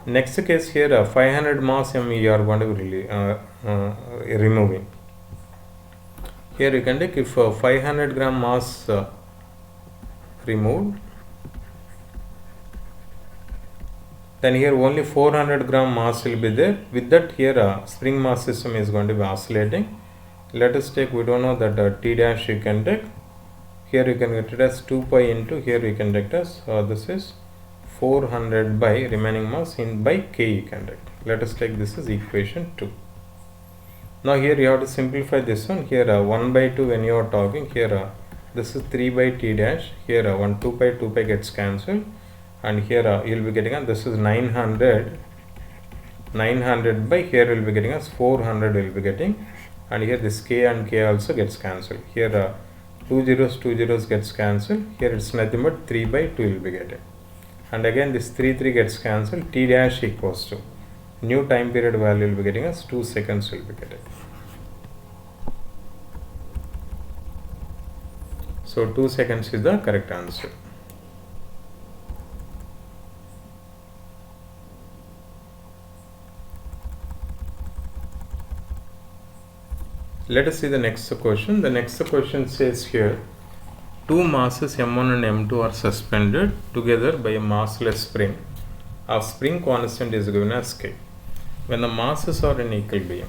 Next case here 500 mass m you are going to be removing. Here you can take if 500 gram mass removed, then here only 400 gram mass will be there. With that here spring mass system is going to be oscillating. Let us take, we don't know that t dash you can take. Here you can get it as 2 pi into, here you can take it as this is 400 by remaining mass in by k you can take. Let us take this as equation 2. Now here you have to simplify this one. Here 1 by 2 when you are talking, here this is 3 by t dash, here 2 pi gets cancelled, and here you will be getting this is 900 by here will be getting as 400 will be getting, and here this k and k also gets cancelled. Here 2 zeros gets cancelled. Here it's nothing but 3 by 2 will be getting, and again this 3 gets cancelled. T dash equals to new time period value will be getting as 2 seconds will be getting. So 2 seconds is the correct answer. Let us see the next question. The next question says here, two masses m1 and m2 are suspended together by a massless spring. Our spring constant is given as k. When the masses are in equilibrium,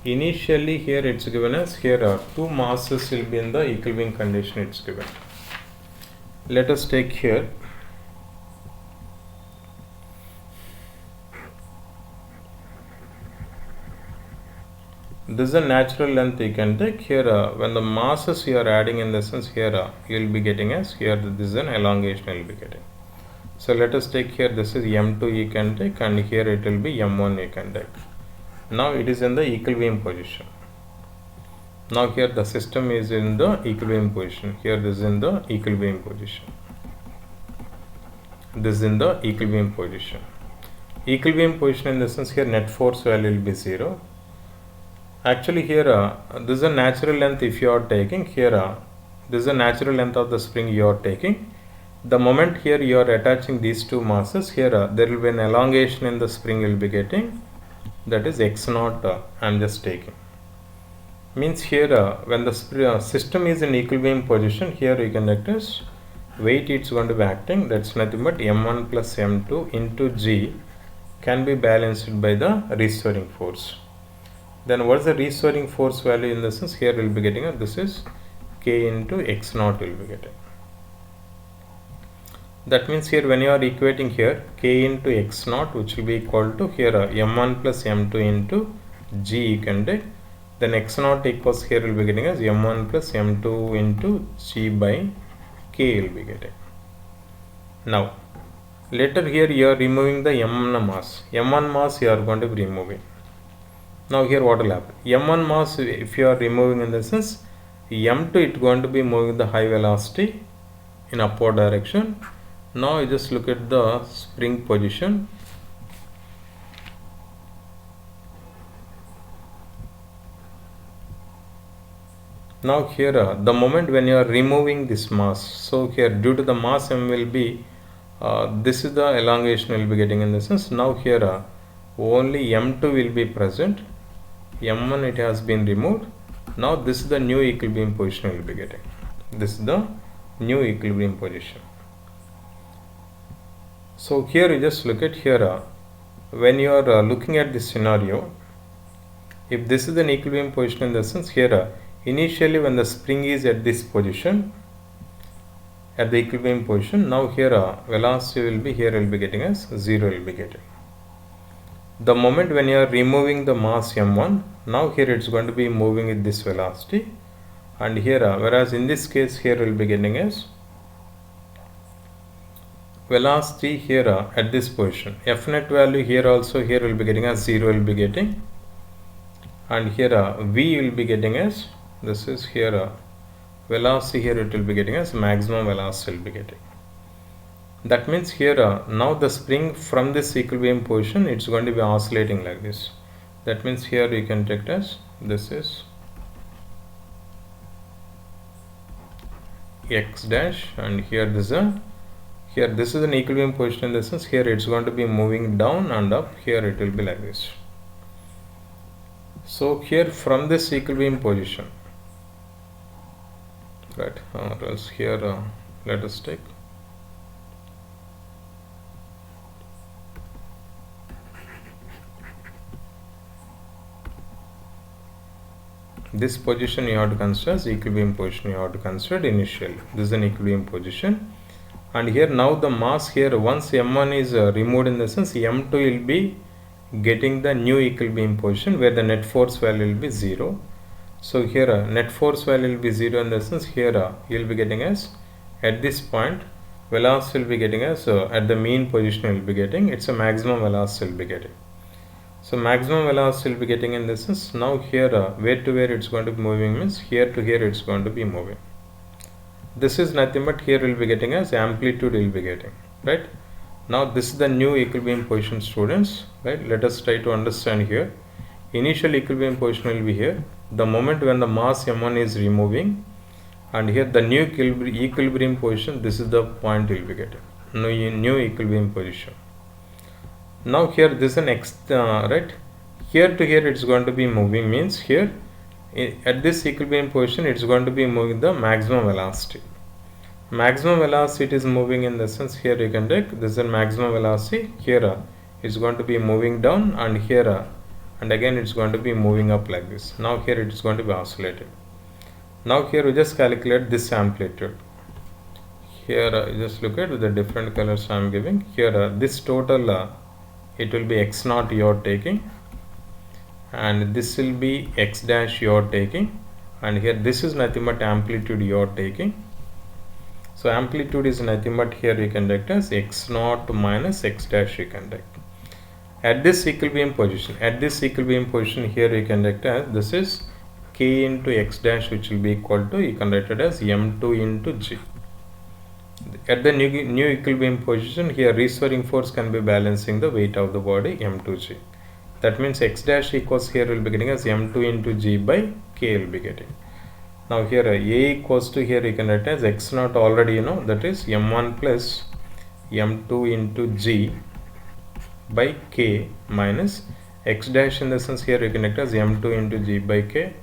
initially here it's given as here are two masses will be in the equilibrium condition it's given. Let us take here This is the natural length you can take here. When the masses you are adding, in the sense here you will be getting as here, this is an elongation you will be getting. So let us take here, this is M2 you can take, and here it will be M1 you can take. Now it is in the equilibrium position. Now here the system is in the equilibrium position. Here this is in the equilibrium position. This is in the equilibrium position. Equilibrium position, in the sense here net force value will be 0. Actually here this is a natural length if you are taking here, this is a natural length of the spring you are taking. The moment here you are attaching these two masses, here there will be an elongation in the spring you will be getting, that is x0 I am just taking. Means here when the system is in equilibrium position, here you can take as weight it's going to be acting, that's nothing but m1 plus m2 into g can be balanced by the restoring force. Then what is the restoring force value, in the sense here we will be getting this is k into x0 we will be getting. That means here when you are equating here k into x0, which will be equal to here m1 plus m2 into g you can take, then x0 equals here will be getting as m1 plus m2 into g by k will be getting. Now later here you are removing the m1 mass. M1 mass you are going to be removing. Now here what will happen? M1 mass if you are removing, in the sense M2 it going to be moving the high velocity in upward direction. Now you just look at the spring position. Now here the moment when you are removing this mass, so here due to the mass m will be this is the elongation will be getting, in the sense now here only m2 will be present, m1 it has been removed. Now this is the new equilibrium position we will be getting. This is the new equilibrium position. So here you just look at here when you are looking at this scenario, if this is an equilibrium position, in the sense here initially when the spring is at this position, at the equilibrium position, now here velocity will be here will be getting as 0 will be getting. The moment when you are removing the mass m1, now here it's going to be moving with this velocity, and here whereas in this case here will be getting as velocity here at this position, f net value here also here will be getting as 0 will be getting, and here v will be getting as, this is here velocity here it will be getting as maximum velocity will be getting. That means here now the spring from this equilibrium position it's going to be oscillating like this. That means here you can take it as this is x dash, and here this is here this is an equilibrium position, in the sense here it's going to be moving down and up, here it will be like this. So here from this equilibrium position, right, or else here let us take this position you have to consider as equilibrium position you have to consider initially. This is an equilibrium position, and here now the mass here once m1 is removed, in the sense m2 will be getting the new equilibrium position where the net force value will be 0. So here net force value will be 0, in the sense here you will be getting as at this point velocity will be getting as at the mean position you will be getting, it's a maximum velocity will be getting. So maximum velocity will be getting, in this sense now here where to where it's going to be moving means here to here it's going to be moving. This is nothing but here will be getting as amplitude will be getting, right. Now this is the new equilibrium position, students, right. Let us try to understand here. Initial equilibrium position will be here. The moment when the mass m1 is removing, and here the new equilibrium position, this is the point we will be getting, new equilibrium position. Now here this is an x, right, here to here it's going to be moving, means here at this equilibrium position it's going to be moving the maximum velocity. Maximum velocity it is moving, in the sense here you can take this is a maximum velocity, here it's going to be moving down, and here and again it's going to be moving up like this. Now here it is going to be oscillating. Now here we just calculate this amplitude. Here you just look at the different colors I am giving. Here this total it will be x0 you are taking, and this will be x dash you are taking, and here this is nothing but amplitude you are taking. So amplitude is nothing but here you can write as x naught minus x dash you can write. At this equilibrium position, here you can write as this is k into x dash, which will be equal to, you can write it as m2 into g. At the new equilibrium position, here restoring force can be balancing the weight of the body m2g. That means x dash equals here will be getting as m2 into g by k will be getting. Now here a equals to, here you can write as x naught already you know, that is m1 plus m2 into g by k minus x dash, in the sense here you can write as m2 into g by k.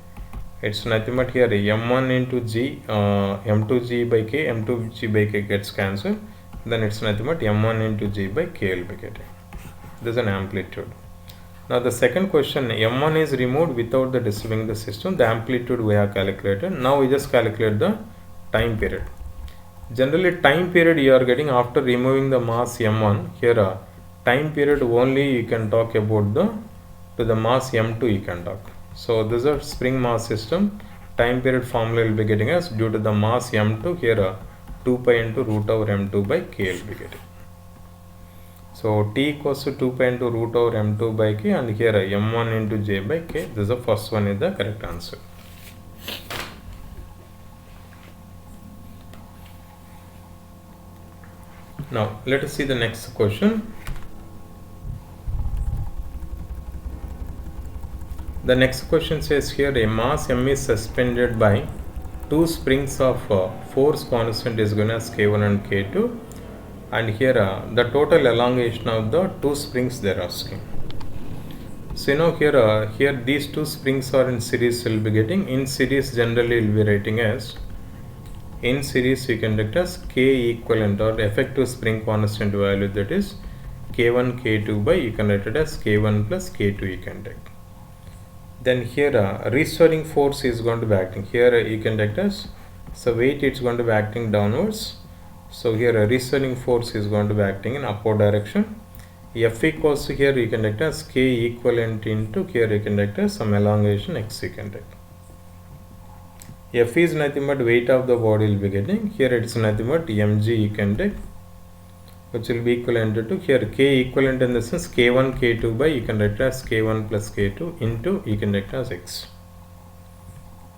It's nothing but here m1 into g, m2g by k, m2g by k gets cancelled, then it's nothing but m1 into g by k will be getting. This is an amplitude. Now the second question, m1 is removed without the disturbing the system. The amplitude we have calculated. Now we just calculate the time period. Generally time period you are getting after removing the mass m1. Here time period only you can talk about to the mass m2 you can talk. So this is a spring mass system. Time period formula will be getting as due to the mass m2, here 2 pi into root over m2 by k will be getting. So t equals to 2 pi into root over m2 by k, and here m1 into j by k. This is the first one is the correct answer. Now let us see the next question. The next question says here a mass m is suspended by two springs of force constant is given as k1 and k2, and here the total elongation of the two springs they are asking. So you know here these two springs are in series, will be getting in series. Generally will be writing as in series you can write as k equivalent or effective spring constant value, that is k1 k2 by, you can write it as k1 plus k2 you can write. Then here restoring force is going to be acting. Here you can write as, so weight it's going to be acting downwards. So here restoring force is going to be acting in upward direction. F equals to, here you can write as k equivalent into, here you can write as some elongation x you can write. F is nothing but weight of the body will be getting. Here it's nothing but mg you can write, which will be equivalent to, here k equivalent in the sense k1 k2 by, you can write as k1 plus k2 into, you can write as x.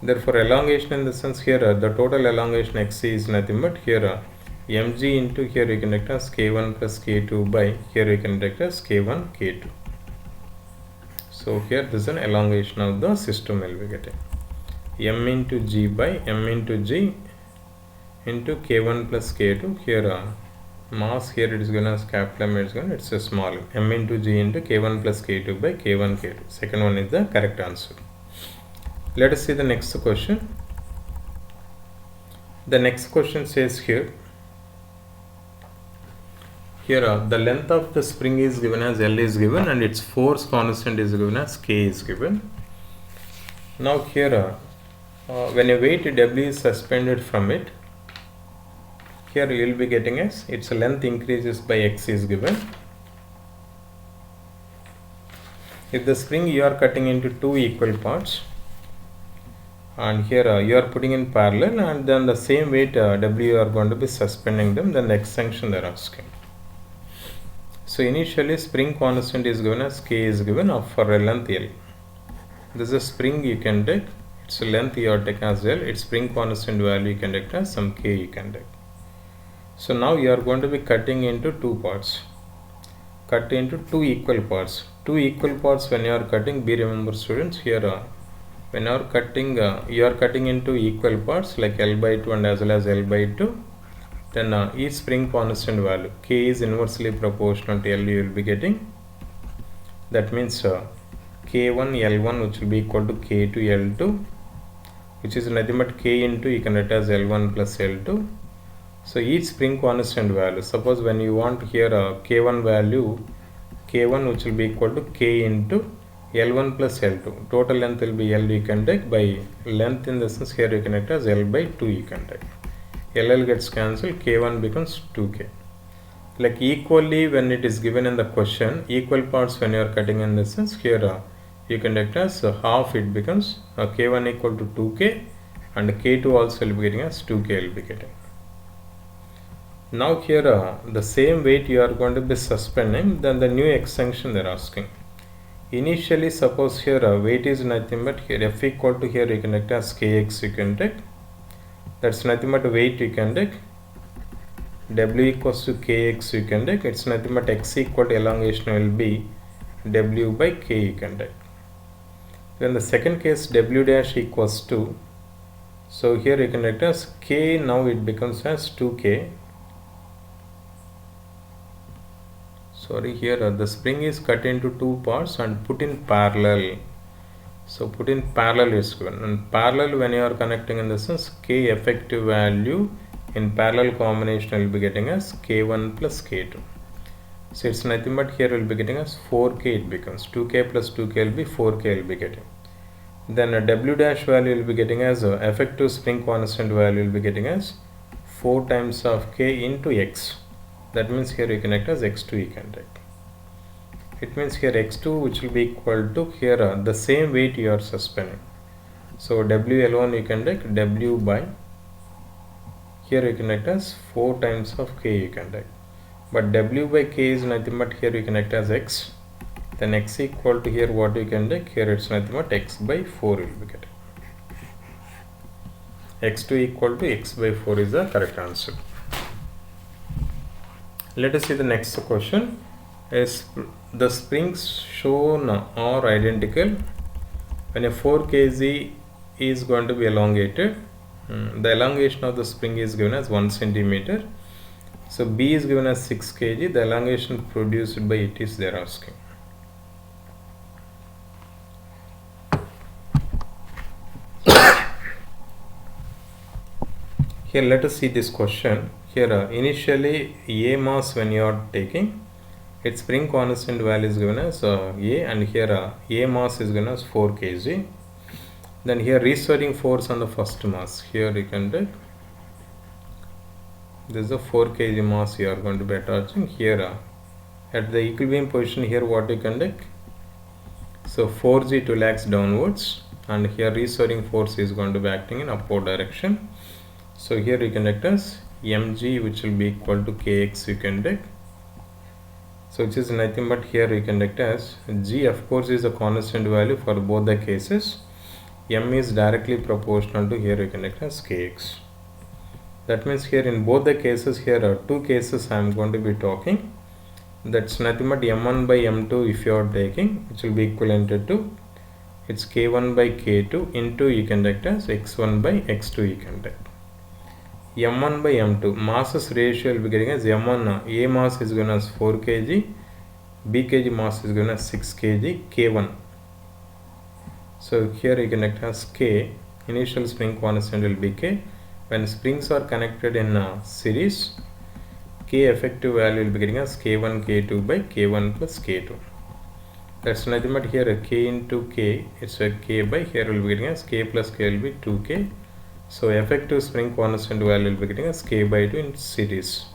Therefore elongation in the sense here the total elongation x is nothing but here mg into, here you can write as k1 plus k2 by, here you can write as k1 k2. So here this is an elongation of the system will be getting m into g by m into g into k1 plus k2. Here mass, here it is given as capital M, it's a small m into g into k1 plus k2 by k1 k2. Second one is the correct answer. Let us see the next question. The next question says here the length of the spring is given as L is given, and its force constant is given as K is given. Now here when a weight W is suspended from it, here you will be getting as its length increases by x is given. If the spring you are cutting into two equal parts, and here you are putting in parallel, and then the same weight W you are going to be suspending them, then the extension they are asking. So initially spring constant is given as K is given for a length L. This is a spring you can take, its length you are taking as L, its spring constant value you can take as some K you can take. So now you are going to be cutting into two parts, cut into two equal parts. Two equal parts when you are cutting, be remember students, here when you are cutting into equal parts like L by 2 and as well as L by 2, then each spring constant value K is inversely proportional to L you will be getting. That means K1 L1 which will be equal to K2 L2, which is nothing but K into, you can write as L1 plus L2. So each spring constant value, suppose when you want here K1 value, K1 which will be equal to K into L1 plus L2, total length will be L you can take by length in the sense here you can write as L by 2 you can take. LL gets cancelled, K1 becomes 2K. Like equally when it is given in the question, equal parts when you are cutting in the sense here you can take as half, it becomes K1 equal to 2K, and K2 also will be getting as 2K will be getting. Now here the same weight you are going to be suspending, then the new extension they are asking. Initially suppose here weight is nothing but here F equal to, here you can take as Kx you can take, that's nothing but weight you can take, W equals to Kx you can take, it's nothing but X equal to elongation will be W by K you can take. Then the second case W dash equals to, so here you can write as K, now it becomes as 2K. Sorry, here the spring is cut into two parts and put in parallel. So put in parallel is given, and parallel when you are connecting in the sense K effective value in parallel combination will be getting as K1 plus K2. So it's nothing but here will be getting as 4K, it becomes 2K plus 2K will be 4K will be getting. Then a W dash value will be getting as effective spring constant value will be getting as 4 times of K into X. That means here you can act as X2 you can take. It means here X2 which will be equal to here the same weight you are suspending. So W alone you can take W by, here you can act as 4 times of K you can take. But W by K is nothing but here you can act as X. Then X equal to here what you can take, here it's nothing but X by 4 will be getting. X2 equal to X by 4 is the correct answer. Let us see the next question. Is the springs shown are identical when a 4 kg is going to be elongated. The elongation of the spring is given as 1 centimeter. So B is given as 6 kg. The elongation produced by it is they are asking. Here let us see this question. Here initially A mass when you are taking, its spring constant value is given as A, and here A mass is given as 4 kg. Then here restoring force on the first mass, here you can take, this is a 4 kg mass you are going to be attaching here at the equilibrium position. Here what you can take, so 4G to lags downwards, and here restoring force is going to be acting in upward direction. So here you can take as mg which will be equal to kx you can take. So which is nothing but here you can take as g, of course is a constant value for both the cases. M is directly proportional to here you can take as kx. That means here in both the cases, here are two cases I am going to be talking. That's nothing but m1 by m2 if you are taking, which will be equivalent to it's k1 by k2 into you can take as x1 by x2 you can take. m1 by m2 masses ratio will be getting as m1 A mass is given as 4 kg, B kg mass is given as 6 kg, k1. So here you can take as k, initial spring constant will be k. When springs are connected in a series, K effective value will be getting as K1 K2 by K1 plus K2. That's nothing but here a K into K, it's a K by, here will be getting as K plus K will be 2K. So effective spring constant value will be getting as K by 2 in series.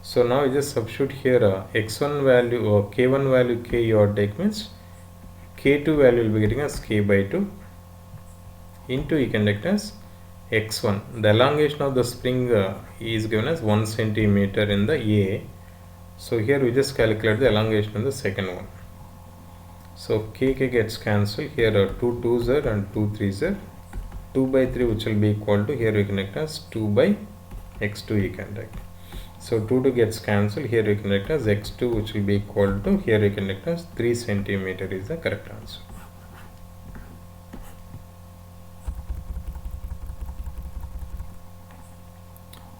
So now you just substitute here X1 value or K1 value K you are take means K2 value will be getting as K by 2 into you can take as X1. The elongation of the spring is given as 1 centimeter in the A. So here we just calculate the elongation in the second one. So KK gets cancelled. Here are 2 2s are and 2 3s are. 2 by 3 which will be equal to, here we can take as 2 by X2 you can take. So 2 2 gets cancelled. Here you can take as X2 which will be equal to, here you can take as 3 centimeter is the correct answer.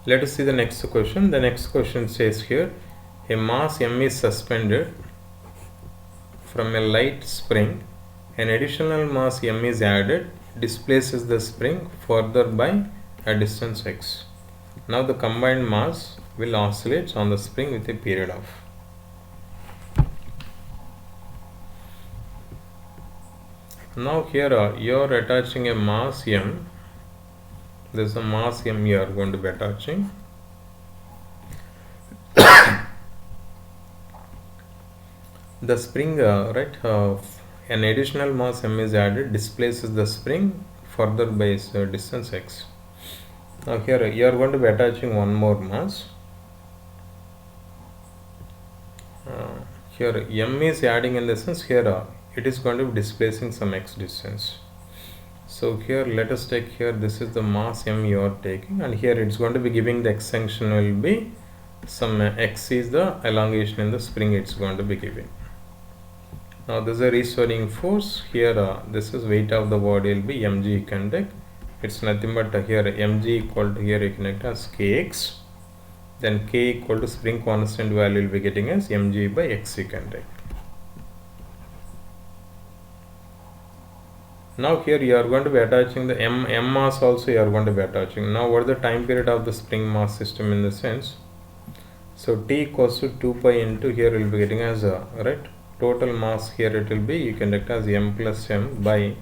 Let us see the next question. The next question says here, a mass M is suspended from a light spring. An additional mass M is added, displaces the spring further by a distance x. Now the combined mass will oscillate on the spring with a period of. Now here you are attaching a mass M. There is a mass M you are going to be attaching. The spring an additional mass m is added, displaces the spring further by its distance x. Now here you are going to be attaching one more mass. Here m is adding in the sense here it is going to be displacing some x distance. So here let us take here, this is the mass m you are taking, and here it's going to be giving the extension will be some x is the elongation in the spring it's going to be giving. Now this is a restoring force. Here this is weight of the body will be mg you can take. It's nothing but here mg equal to, here you can take as kx, then k equal to spring constant value will be getting as mg by x you can take. Now here you are going to be attaching the m mass also you are going to be attaching. Now what is the time period of the spring mass system in the sense? So t equals to 2 pi into, here we will be getting as right, total mass here it will be, you can take as m plus m by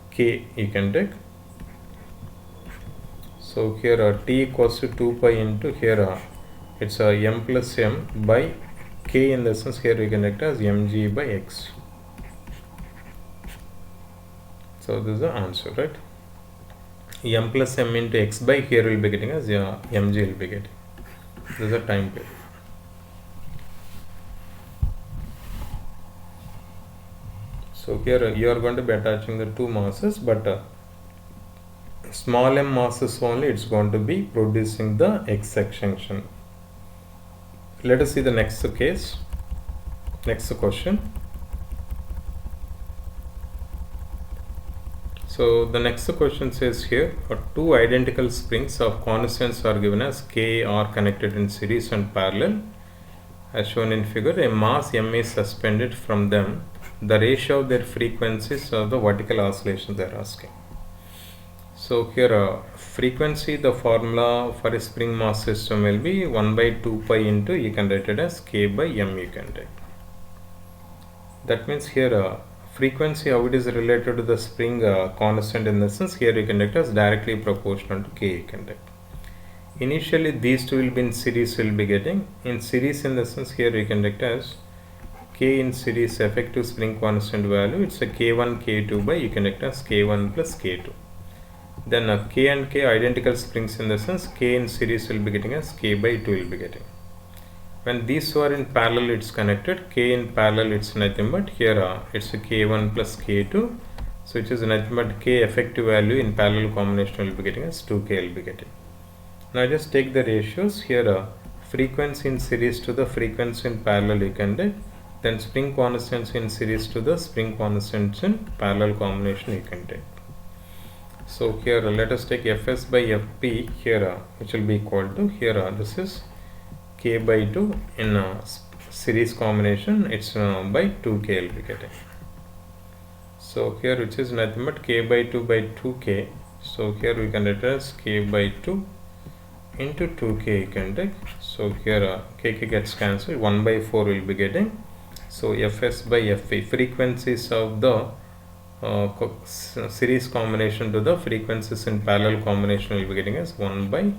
k you can take. So here t equals to 2 pi into, here it's m plus m by k, in the sense here you can take as mg by x. So this is the answer, right? M plus m into x by, here we will be getting as mg will be getting. This is a time period. So here you are going to be attaching the two masses, but small m masses only it's going to be producing the x extension. Let us see the next case, next question. So the next question says here, two identical springs of constants are given as k are connected in series and parallel as shown in figure. A mass m is suspended from them. The ratio of their frequencies of the vertical oscillations they are asking. So here frequency, the formula for a spring mass system will be 1 by 2 pi into, you can write it as k by m you can take. That means here frequency, how it is related to the spring constant, in the sense here you can take as directly proportional to k you can take. Initially these two will be in series, will be getting in series, in the sense here you can take as k in series effective spring constant value, it's a k1 k2 by, you can take as k1 plus k2. Then k and k identical springs, in the sense k in series will be getting as k by 2 will be getting. When these two are in parallel, it's connected, k in parallel it's nothing but here it's a k1 plus k2, so it is nothing but k effective value in parallel combination will be getting as 2k will be getting. Now just take the ratios here, frequency in series to the frequency in parallel you can take, then spring constants in series to the spring constants in parallel combination you can take. So here let us take fs by fp here, which will be equal to, here this is k by 2 in series combination, it's by 2k will be getting. So here which is nothing but k by 2 by 2k, so here we can write as k by 2 into 2k you can take. So here kk gets cancelled, 1 by 4 will be getting. So fs by fp, frequencies of the series combination to the frequencies in parallel combination will be getting as 1 by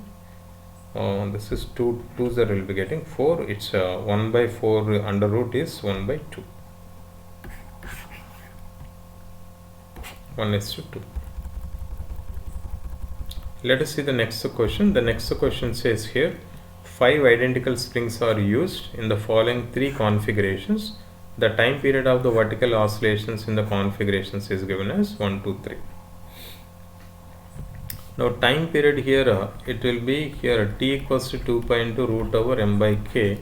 this is 2 0 will be getting 4, it's 1 by 4 under root is 1 by 2, 1:2. Let us see the next question. The next question says here, 5 identical springs are used in the following 3 configurations. The time period of the vertical oscillations in the configurations is given as 1, 2, 3. Now time period here it will be here t equals to 2 pi into root over m by k.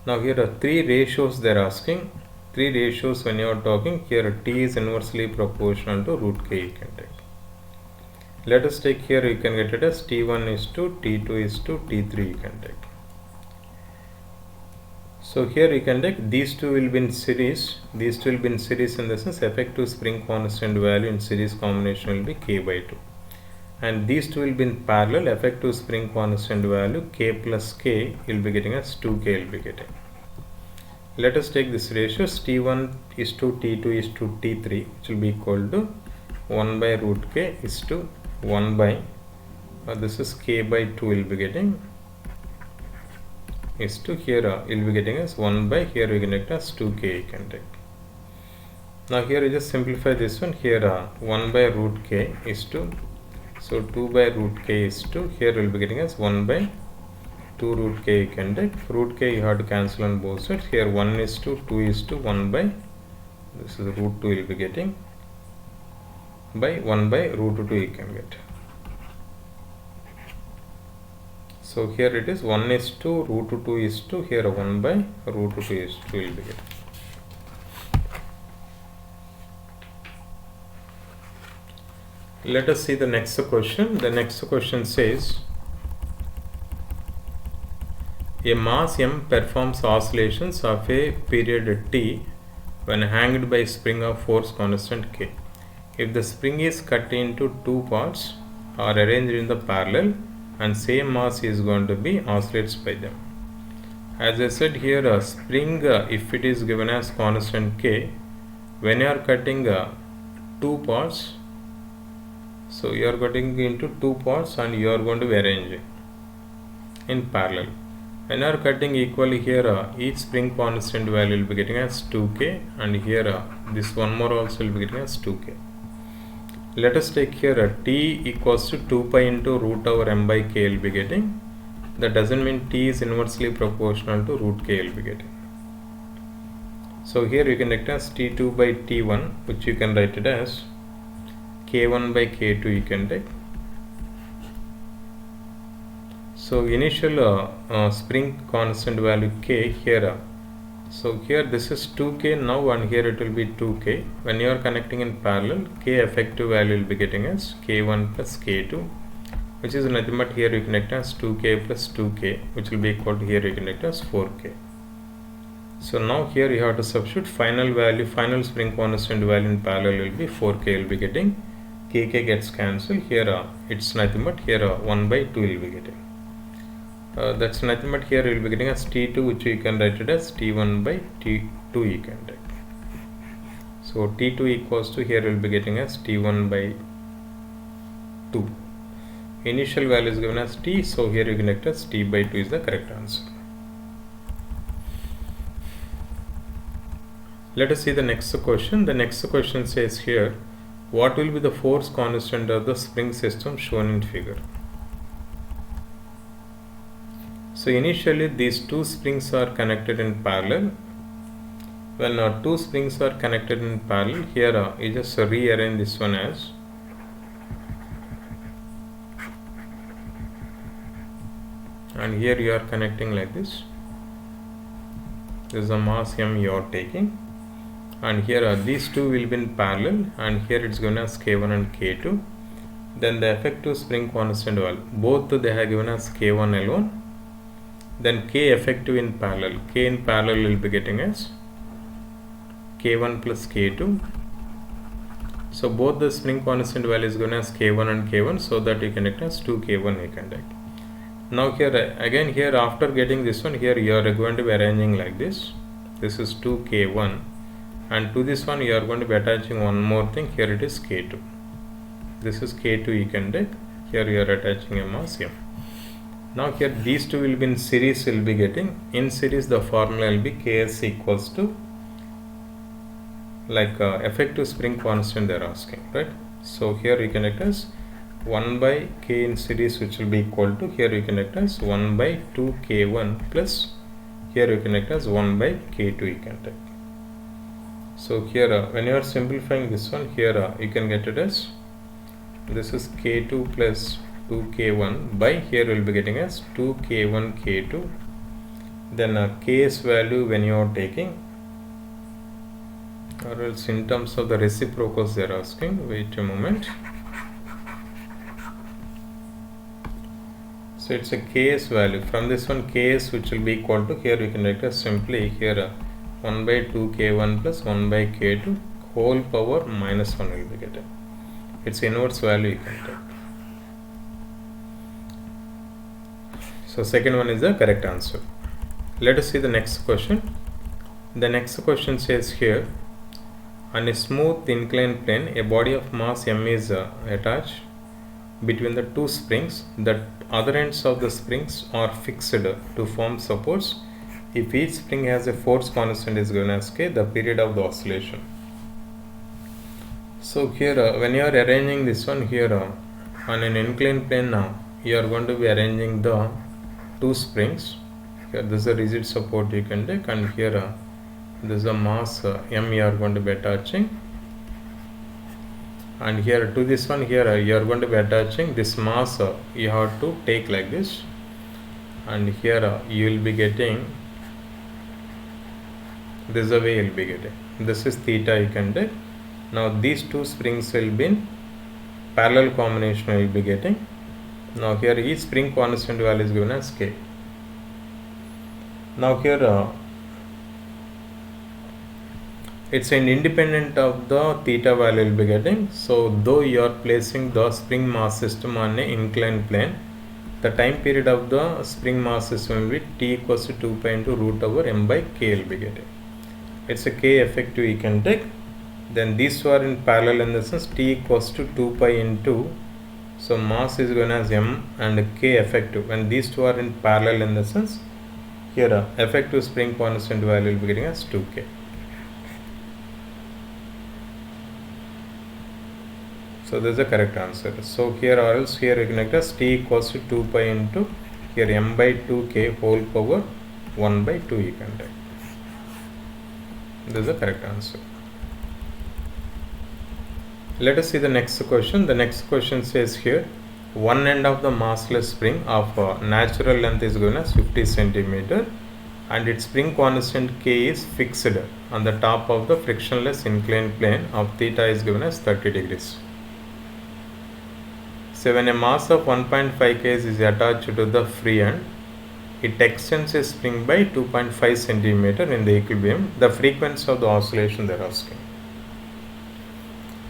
Now here are 3 ratios they are asking. 3 ratios when you are talking, here t is inversely proportional to root k you can take. Let us take here, you can get it as t1 is to t2 is to t3 you can take. So here you can take these two will be in series, these two will be in series, in the sense effective spring constant value in series combination will be k by 2, and these two will be in parallel, effective spring constant value k plus k will be getting as 2k will be getting. Let us take this ratios, t1 is to t2 is to t3, which will be equal to 1 by root k is to 1 by this is k by 2 will be getting is to here will be getting as 1 by, here we can take as 2k you can take. Now here you just simplify this one. Here 1 by root k is 2. So 2 by root k is 2. Here we will be getting as 1 by 2 root k you can take. Root k you have to cancel on both sides. Here 1 is 2, 2 is 2, 1 by, this is root 2 you will be getting, by 1 by root 2 you can get. So here it is 1 is 2, root 2 is 2, here 1 by root 2 is 2 will be getting. Let us see the next question. The next question says, a mass m performs oscillations of a period t when hanged by spring of force constant k. If the spring is cut into two parts or arranged in the parallel and same mass is going to be oscillates by them. As I said here, a spring if it is given as constant k, when you are cutting two parts, so you are cutting into two parts and you are going to be arranging in parallel. When you are cutting equally here, each spring constant value will be getting as 2k, and here this one more also will be getting as 2k. Let us take here t equals to 2 pi into root over m by k will be getting. That doesn't mean t is inversely proportional to root k will be getting. So here you can write as t2 by t1, which you can write it as k1 by k2 you can take. So initial spring constant value k here. So here this is 2k now, and here it will be 2k. When you are connecting in parallel, k effective value will be getting as k1 plus k2, which is nothing but here you can write as 2k plus 2k, which will be equal to here you can write as 4k. So now here you have to substitute final value, final spring constant value in parallel will be 4k will be getting. Kk gets cancelled. Here it's nothing but here 1 by 2 will be getting. That's nothing but here you will be getting as t2, which you can write it as t1 by t2 you can take. So t2 equals to here you will be getting as t1 by 2. Initial value is given as t, so here you can write as t by 2 is the correct answer. Let us see the next question. The next question says here, what will be the force constant of the spring system shown in figure? So initially these two springs are connected in parallel. When two springs are connected in parallel, here you just rearrange this one as and here you are connecting like this. This is the mass m you are taking, and here these two will be in parallel, and here it's given as k1 and k2. Then the effective spring constant value, both they have given as k1 alone. Then k effective in parallel, k in parallel will be getting as k1 plus k2. So both the spring constant value is given as k1 and k1, so that you can write as 2k1 you can write. Now here again, here after getting this one, here you are going to be arranging like this. This is 2k1, and to this one you are going to be attaching one more thing. Here it is k2. This is k2 you can take. Here you are attaching a mass m. Now here these two will be in series will be getting. In series the formula will be Ks equals to like effective spring constant they are asking, right? So here you can write as 1 by k in series, which will be equal to, here you can write as 1 by 2k1 plus here you can write as 1 by k2 you can take. So here when you are simplifying this one, here you can get it as this is k2 plus 2k1 by here will be getting as 2k1 k2. Then k's value when you are taking, or else in terms of the reciprocals they are asking. Wait a moment. So it's a k's value. From this one k's, which will be equal to, here you can write as simply here 1 by 2k1 plus 1 by k2 whole power minus 1 will be getting. Its inverse value you can take. So second one is the correct answer. Let us see the next question. The next question says here, on a smooth inclined plane, a body of mass m is attached between the two springs. The other ends of the springs are fixed to form supports. If each spring has a force constant is given as k, the period of the oscillation. So here when you are arranging this one here on an inclined plane, now you are going to be arranging the two springs. Here this is a rigid support you can take, and here this is a mass M you are going to be attaching, and here to this one here you are going to be attaching this mass you have to take like this, and here you will be getting this is the way you will be getting. This is theta you can take. Now these two springs will be in parallel combination you will be getting. Now here each spring constant value is given as K. Now here it's an independent of the theta value you will be getting. So though you are placing the spring mass system on an inclined plane, the time period of the spring mass system will be T equals to 2 pi into root over M by K you will be getting. It's a K effective you can take. Then these two are in parallel in the sense T equals to 2 pi into, so mass is given as M and K effective. When these two are in parallel in the sense here effective spring constant value will be getting as 2K. So this is the correct answer. So here or else here you can write as T equals to 2 pi into here M by 2K whole power 1 by 2 you can write. This is the correct answer. Let us see the next question. The next question says here one end of the massless spring of natural length is given as 50 centimeter and its spring constant K is fixed on the top of the frictionless inclined plane of theta is given as 30 degrees. So when a mass of 1.5 kg is attached to the free end, it extends a spring by 2.5 centimeter in the equilibrium. The frequency of the oscillation they are asking.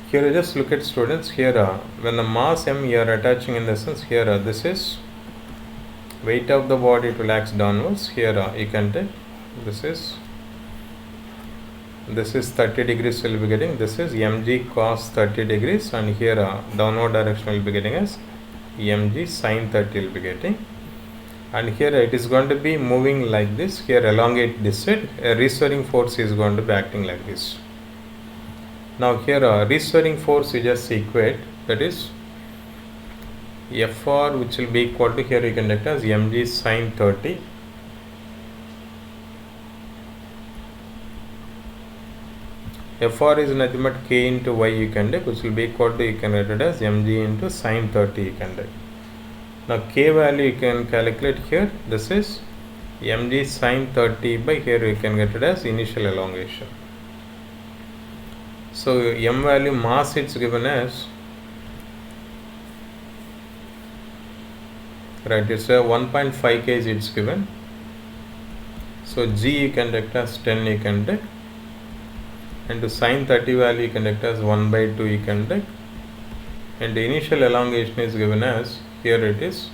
Here just look at students here when the mass M you are attaching in the sense here this is weight of the body, it will act downwards. Here you can take this is 30 degrees will be getting, this is mg cos 30 degrees, and here downward direction will be getting as mg sin 30 will be getting, and here it is going to be moving like this. Here elongate this side, a restoring force is going to be acting like this. Now here restoring force you just equate, that is Fr which will be equal to, here you can take as mg sin 30 . Fr is nothing but K into Y you can take, which will be equal to, you can write it as mg into sin 30 you can take. Now K value you can calculate here, this is mg sin 30 by, here you can get it as initial elongation. So M value mass it's given as, right, it's a 1.5 kg it's given. So G you can take as 10 you can take, and to sin 30 value you can take as 1 by 2 you can take, and the initial elongation is given as, here it is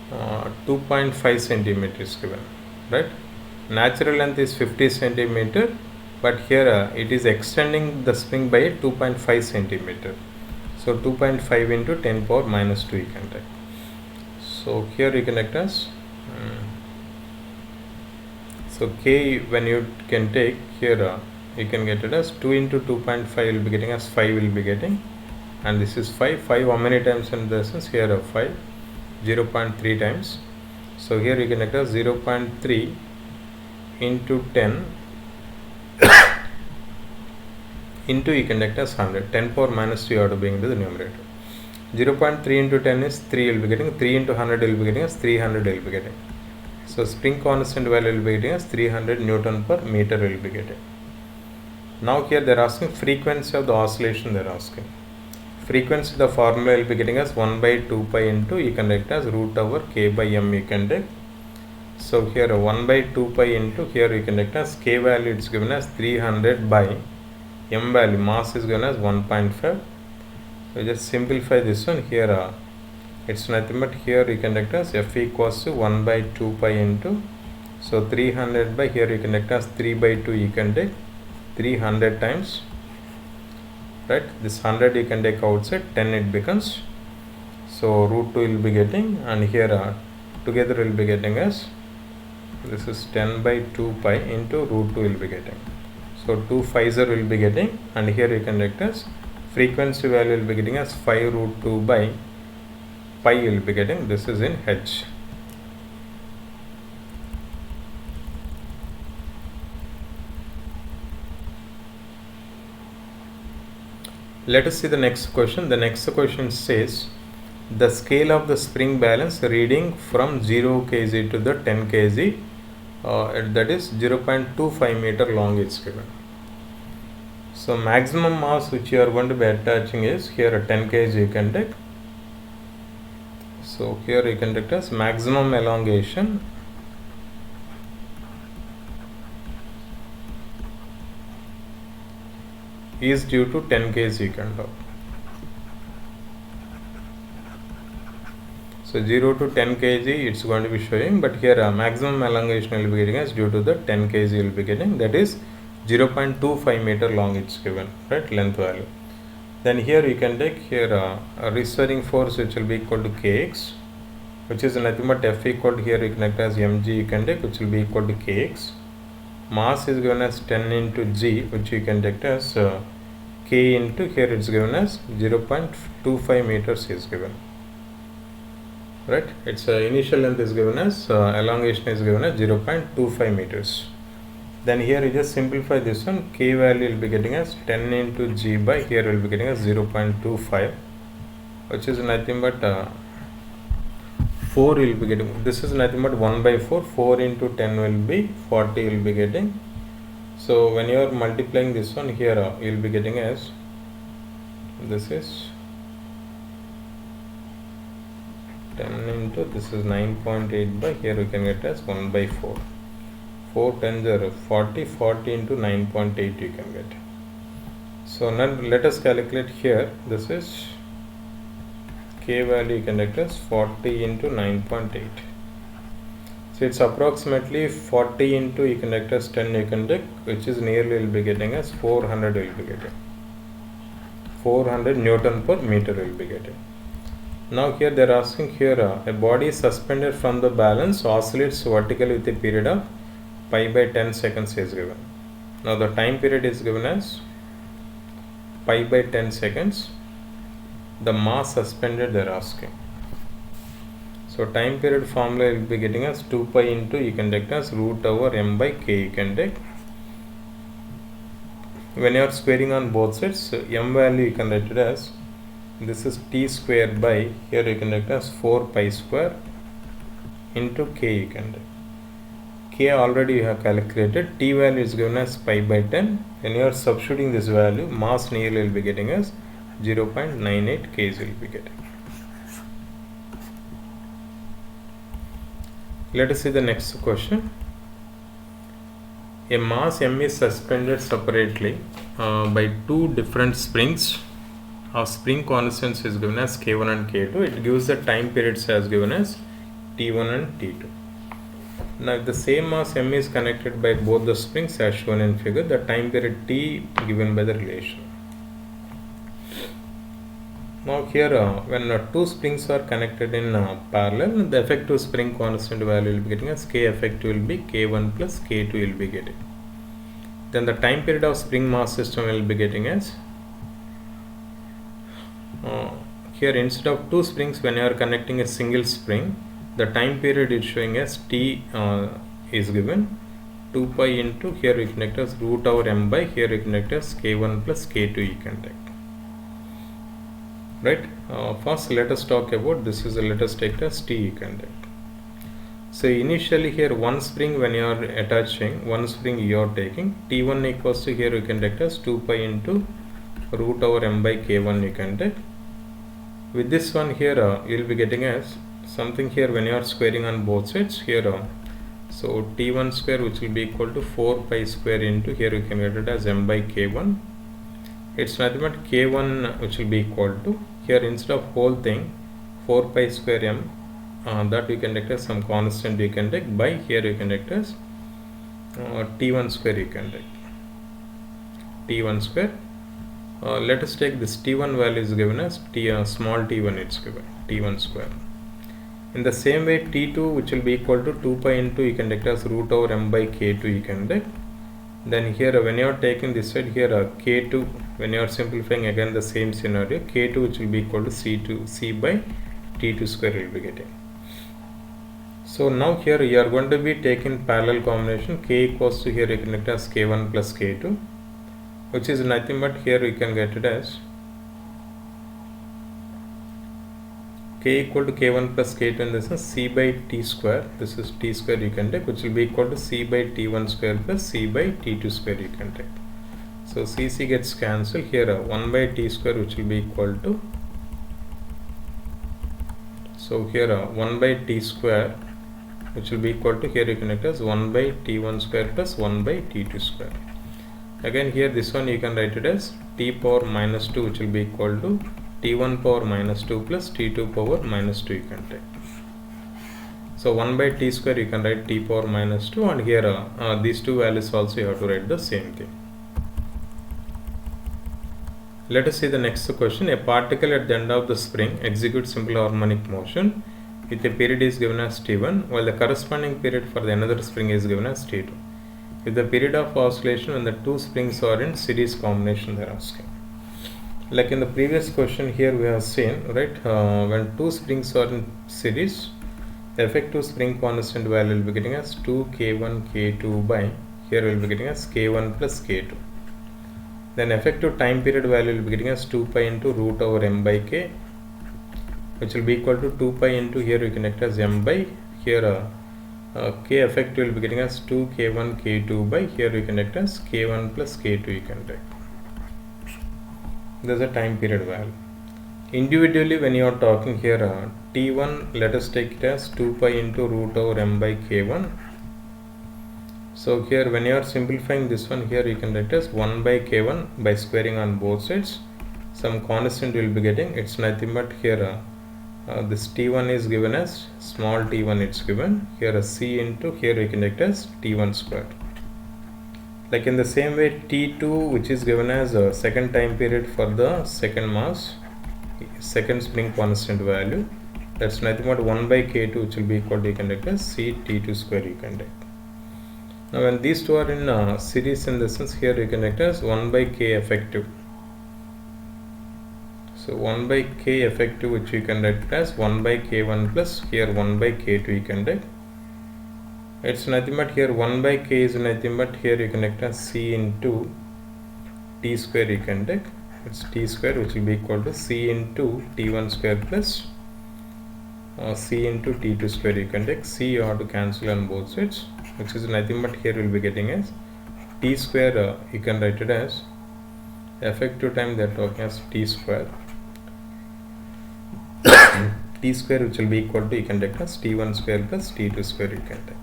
2.5 centimeters given, right. Natural length is 50 centimeter, but here it is extending the spring by 2.5 centimeter. So 2.5 into 10 power minus 2 you can take. So here you can take as so K when you can take here you can get it as 2 into 2.5 will be getting as 5 will be getting, and this is 5 how many times in the sense here 5 0.3 times. So here you can get as 0.3 into 10 into you can take as 100, 10 power minus 2 you have to bring into the numerator. 0.3 into 10 is 3 will be getting, 3 into 100 will be getting as 300 will be getting. So spring constant value will be getting as 300 Newton per meter will be getting. Now here they are asking frequency of the oscillation they are asking. Frequency the formula will be getting as 1 by 2 pi into, you can write as root over K by M you can take. So here 1 by 2 pi into, here you can write as K value it's given as 300 by M value mass is given as 1.5. So just simplify this one here it's nothing but, here you can write as F equals to 1 by 2 pi into, so 300 by, here you can write as 3 by 2 you can take 300 times, right, this 100 you can take outside, 10 it becomes, so root 2 will be getting, and here together will be getting as, this is 10 by 2 pi into root 2 will be getting, so 2 5s will be getting, and here you can write as frequency value will be getting as 5 root 2 by pi will be getting. This is in H. Let us see the next question. The next question says the scale of the spring balance reading from 0 kg to the 10 kg, that is 0.25 meter long is given. So maximum mass which you are going to be attaching is here a 10 kg you can take. So here you can take as maximum elongation is due to 10 kg you can do. So 0 to 10 kg it's going to be showing, but here maximum elongation will be getting as due to the 10 kg you will be getting, that is 0.25 meter long it's given, right, length value. Then here you can take here a restoring force which will be equal to kx, which is nothing but F equal to, here you can take as mg you can take, which will be equal to kx. Mass is given as 10 into g, which you can take as k into, here it's given as 0.25 meters is given, right. Its initial length is given as elongation is given as 0.25 meters. Then here you just simplify this one, k value will be getting as 10 into g by, here will be getting as 0.25, which is nothing but 4 will be getting, this is nothing but 1 by 4, 4 into 10 will be 40 will be getting. So when you are multiplying this one here, you will be getting as, this is 10 into, this is 9.8 by, here you can get as 1 by 4. 4 tens are 40, 40 into 9.8 you can get. So now let us calculate here, this is k value you can get as 40 into 9.8. So it's approximately 40 into you can get as 10 you can take, which is nearly will be getting as 400 will be getting. 400 Newton per meter will be getting. Now here they are asking here a body suspended from the balance oscillates vertically with a period of pi by 10 seconds is given. Now the time period is given as pi by 10 seconds. The mass suspended they are asking. So time period formula will be getting as 2 pi into you can take as root over m by k you can take. When you are squaring on both sides, m value you can write it as, this is t square by, here you can take as 4 pi square into k you can take. K already you have calculated, t value is given as pi by 10. When you are substituting this value, mass nearly will be getting as 0.98 kg will be getting. Let us see the next question. A mass m is suspended separately by two different springs. Our spring constants is given as k1 and k2. It gives the time periods as given as t1 and t2. Now if the same mass m is connected by both the springs as shown in figure, the time period t given by the relation. Now here when two springs are connected in parallel, the effective spring constant value will be getting as k effective will be k1 plus k2 will be getting. Then the time period of spring mass system will be getting as, here instead of two springs, when you are connecting a single spring, the time period is showing as t is given 2 pi into, here you connect as root over m by, here you connect as k1 plus k2 you can take. Right. First let us talk about this is let us take as t you can take. So initially here one spring, when you are attaching one spring you are taking, t1 equals to, here you can take as 2 pi into root over m by k1 you can take. With this one here you will be getting as something here when you are squaring on both sides here, so t1 square which will be equal to 4 pi square into, here you can get it as m by k1. It's nothing but k1 which will be equal to, here instead of whole thing 4 pi square m, that you can take as some constant you can take by, here you can take as t1 square you can take, t1 square. Let us take this t1 value is given as small t1 it's given, t1 square. In the same way t2 which will be equal to 2 pi into you can take as root over m by k2 you can take. Then here when you are taking this side here k2, when you are simplifying again the same scenario, k2 which will be equal to c by t2 square you will be getting. So now here you are going to be taking parallel combination k equals to, here you can get as k1 plus k2, which is nothing but here you can get it as k equal to k1 plus k2 in this is c by t square. This is t square you can take, which will be equal to c by t1 square plus c by t2 square you can take. So c gets cancelled here, 1 by t square which will be equal to, so here 1 by t square which will be equal to, here you can write as 1 by t1 square plus 1 by t2 square. Again here this one you can write it as t power minus 2 which will be equal to t1 power minus 2 plus t2 power minus 2 you can take. So 1 by t square you can write t power minus 2, and here these two values also you have to write the same thing. Let us see the next question. A particle at the end of the spring executes simple harmonic motion with a period is given as t1, while the corresponding period for the another spring is given as t2. With the period of oscillation when the two springs are in series combination they are asking. Like in the previous question here we have seen, right, when two springs are in series, the effective spring constant value will be getting as 2k1 k2 by, here we will be getting as k1 plus k2. Then effective time period value will be getting as 2 pi into root over m by k, which will be equal to 2 pi into, here you can act as m by, here k effective will be getting as 2k1 k2 by, here you can act as k1 plus k2 you can take. There is a time period value. Individually when you are talking here t1, let us take it as 2 pi into root over m by k1. So here when you are simplifying this one, here you can write as 1 by k1 by squaring on both sides. Some constant will be getting, it's nothing but here this t1 is given as small t1, it's given here a c into, here you can write as t1 square. Like in the same way t2 which is given as a second time period for the second mass, second spring constant value, that's nothing but 1 by k2 which will be equal to, you can write as c t2 square you can take. Now when these two are in series in the sense, here you can write as 1 by k effective. So 1 by k effective which you can write as 1 by k1 plus here 1 by k2 you can write. It's nothing but here 1 by k is nothing but here you can write as c into t square you can take. It's t square which will be equal to c into t1 square plus c into t2 square you can take. C you have to cancel on both sides, which is nothing but here will be getting as t square, you can write it as effective time they are talking as t square. T square which will be equal to, you can take as t1 square plus t2 square you can take.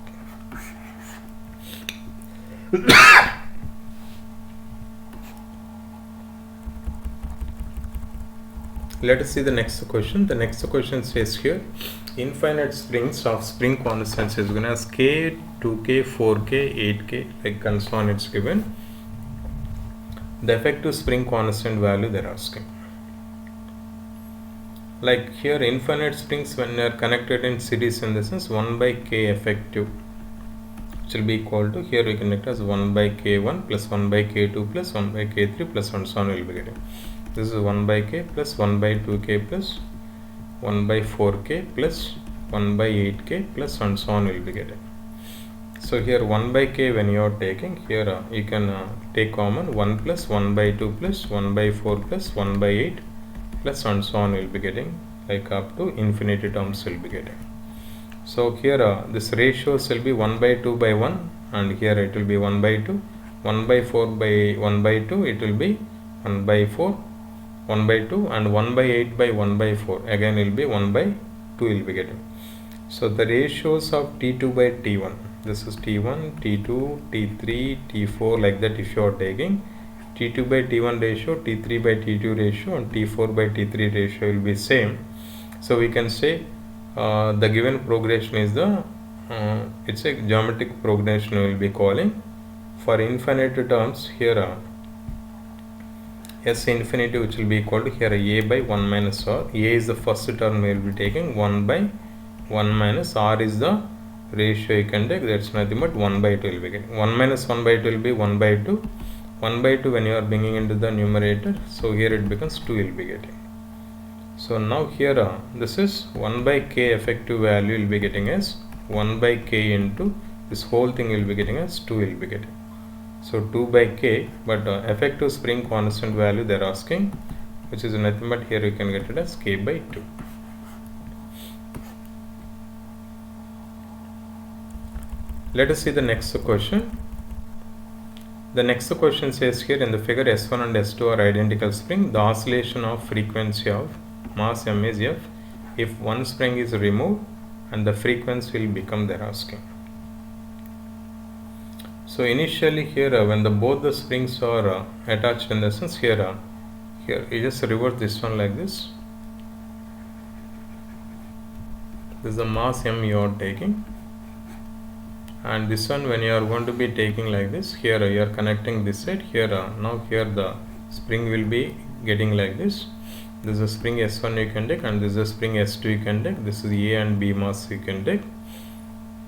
Let us see the next question. The next question says here, infinite springs of spring constants is given as k, 2k, 4k, 8k, like and so on it's given. The effective spring constant value they are asking. Like here infinite springs when they are connected in series in the sense 1 by k effective, which will be equal to, here we can write as 1 by k1 plus 1 by k2 plus 1 by k3 plus and so on will be getting. This is 1 by k plus 1 by 2k plus 1 by 4k plus 1 by 8k plus and so on will be getting. So here 1 by k when you are taking, here you can take common 1 plus 1 by 2 plus 1 by 4 plus 1 by 8 plus and so on will be getting, like up to infinity terms will be getting. So here this ratios will be 1 by 2 by 1, and here it will be 1 by 2, 1 by 4 by 1 by 2 it will be 1 by 4, 1 by 2, and 1 by 8 by 1 by 4 again will be 1 by 2 will be getting. So the ratios of t2 by t1, this is t1, t2, t3, t4, like that if you are taking, t2 by t1 ratio, t3 by t2 ratio and t4 by t3 ratio will be same. So we can say the given progression is the it's a geometric progression we will be calling. For infinite terms here S infinity which will be equal to here a by 1 minus r. A is the first term we will be taking, 1 by 1 minus r is the ratio you can take, that's nothing but 1 by 2 will be getting. 1 minus 1 by 2 will be 1 by 2. 1 by 2 when you are bringing into the numerator, so here it becomes 2 will be getting. So now here this is 1 by k effective value will be getting as 1 by k into this whole thing will be getting as 2 will be getting. So 2 by k, but effective spring constant value they are asking, which is nothing but here you can get it as k by 2. Let us see the next question. The next question says here, in the figure S1 and S2 are identical spring. The oscillation of frequency of mass m is f if one spring is removed and the frequency will become, they are asking. So initially here when both the springs are attached, in the sense here you just reverse this one like this. This is the mass m you are taking, and this one when you are going to be taking like this, here you are connecting this side, here now here the spring will be getting like this. This is a spring S1 you can take, and this is a spring S2 you can take. This is A and B mass you can take.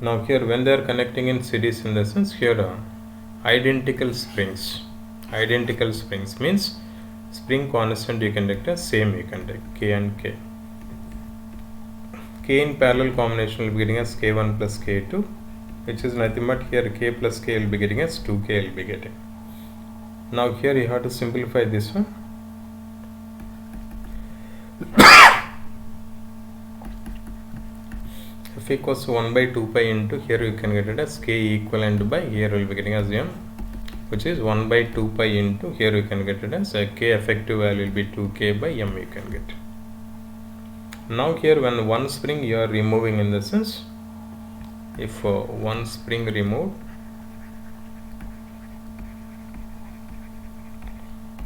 Now here when they are connecting in series, in the sense here identical springs means spring constant you can take as same you can take, k and k. K in parallel combination will be getting as k1 plus k2, which is nothing but here k plus k will be getting as 2k will be getting. Now here you have to simplify this one. F equals to 1 by 2 pi into, here you can get it as k equivalent by, here will be getting as m, which is 1 by 2 pi into, here you can get it as k effective value will be 2k by m you can get. Now here when one spring you are removing, in the sense if one spring removed,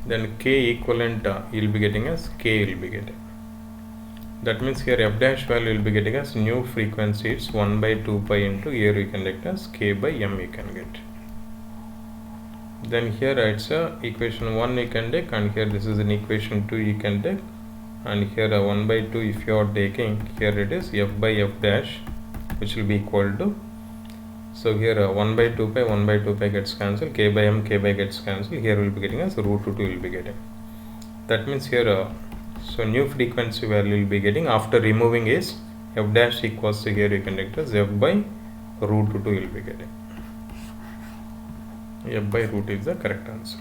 then k equivalent you will be getting as k will be getting. That means here f dash value will be getting as new frequency, it's 1 by 2 pi into, here you can get as k by m you can get. Then here it's equation 1 you can take, and here this is an equation 2 you can take, and here 1 by 2 if you are taking, here it is f by f dash, which will be equal to, so here 1 by 2 pi gets cancelled, k by m gets cancelled, here will be getting as root 2 will be getting. That means here so new frequency value will be getting after removing is f dash equals to, here you can take as f by root 2 will be getting. F by root is the correct answer.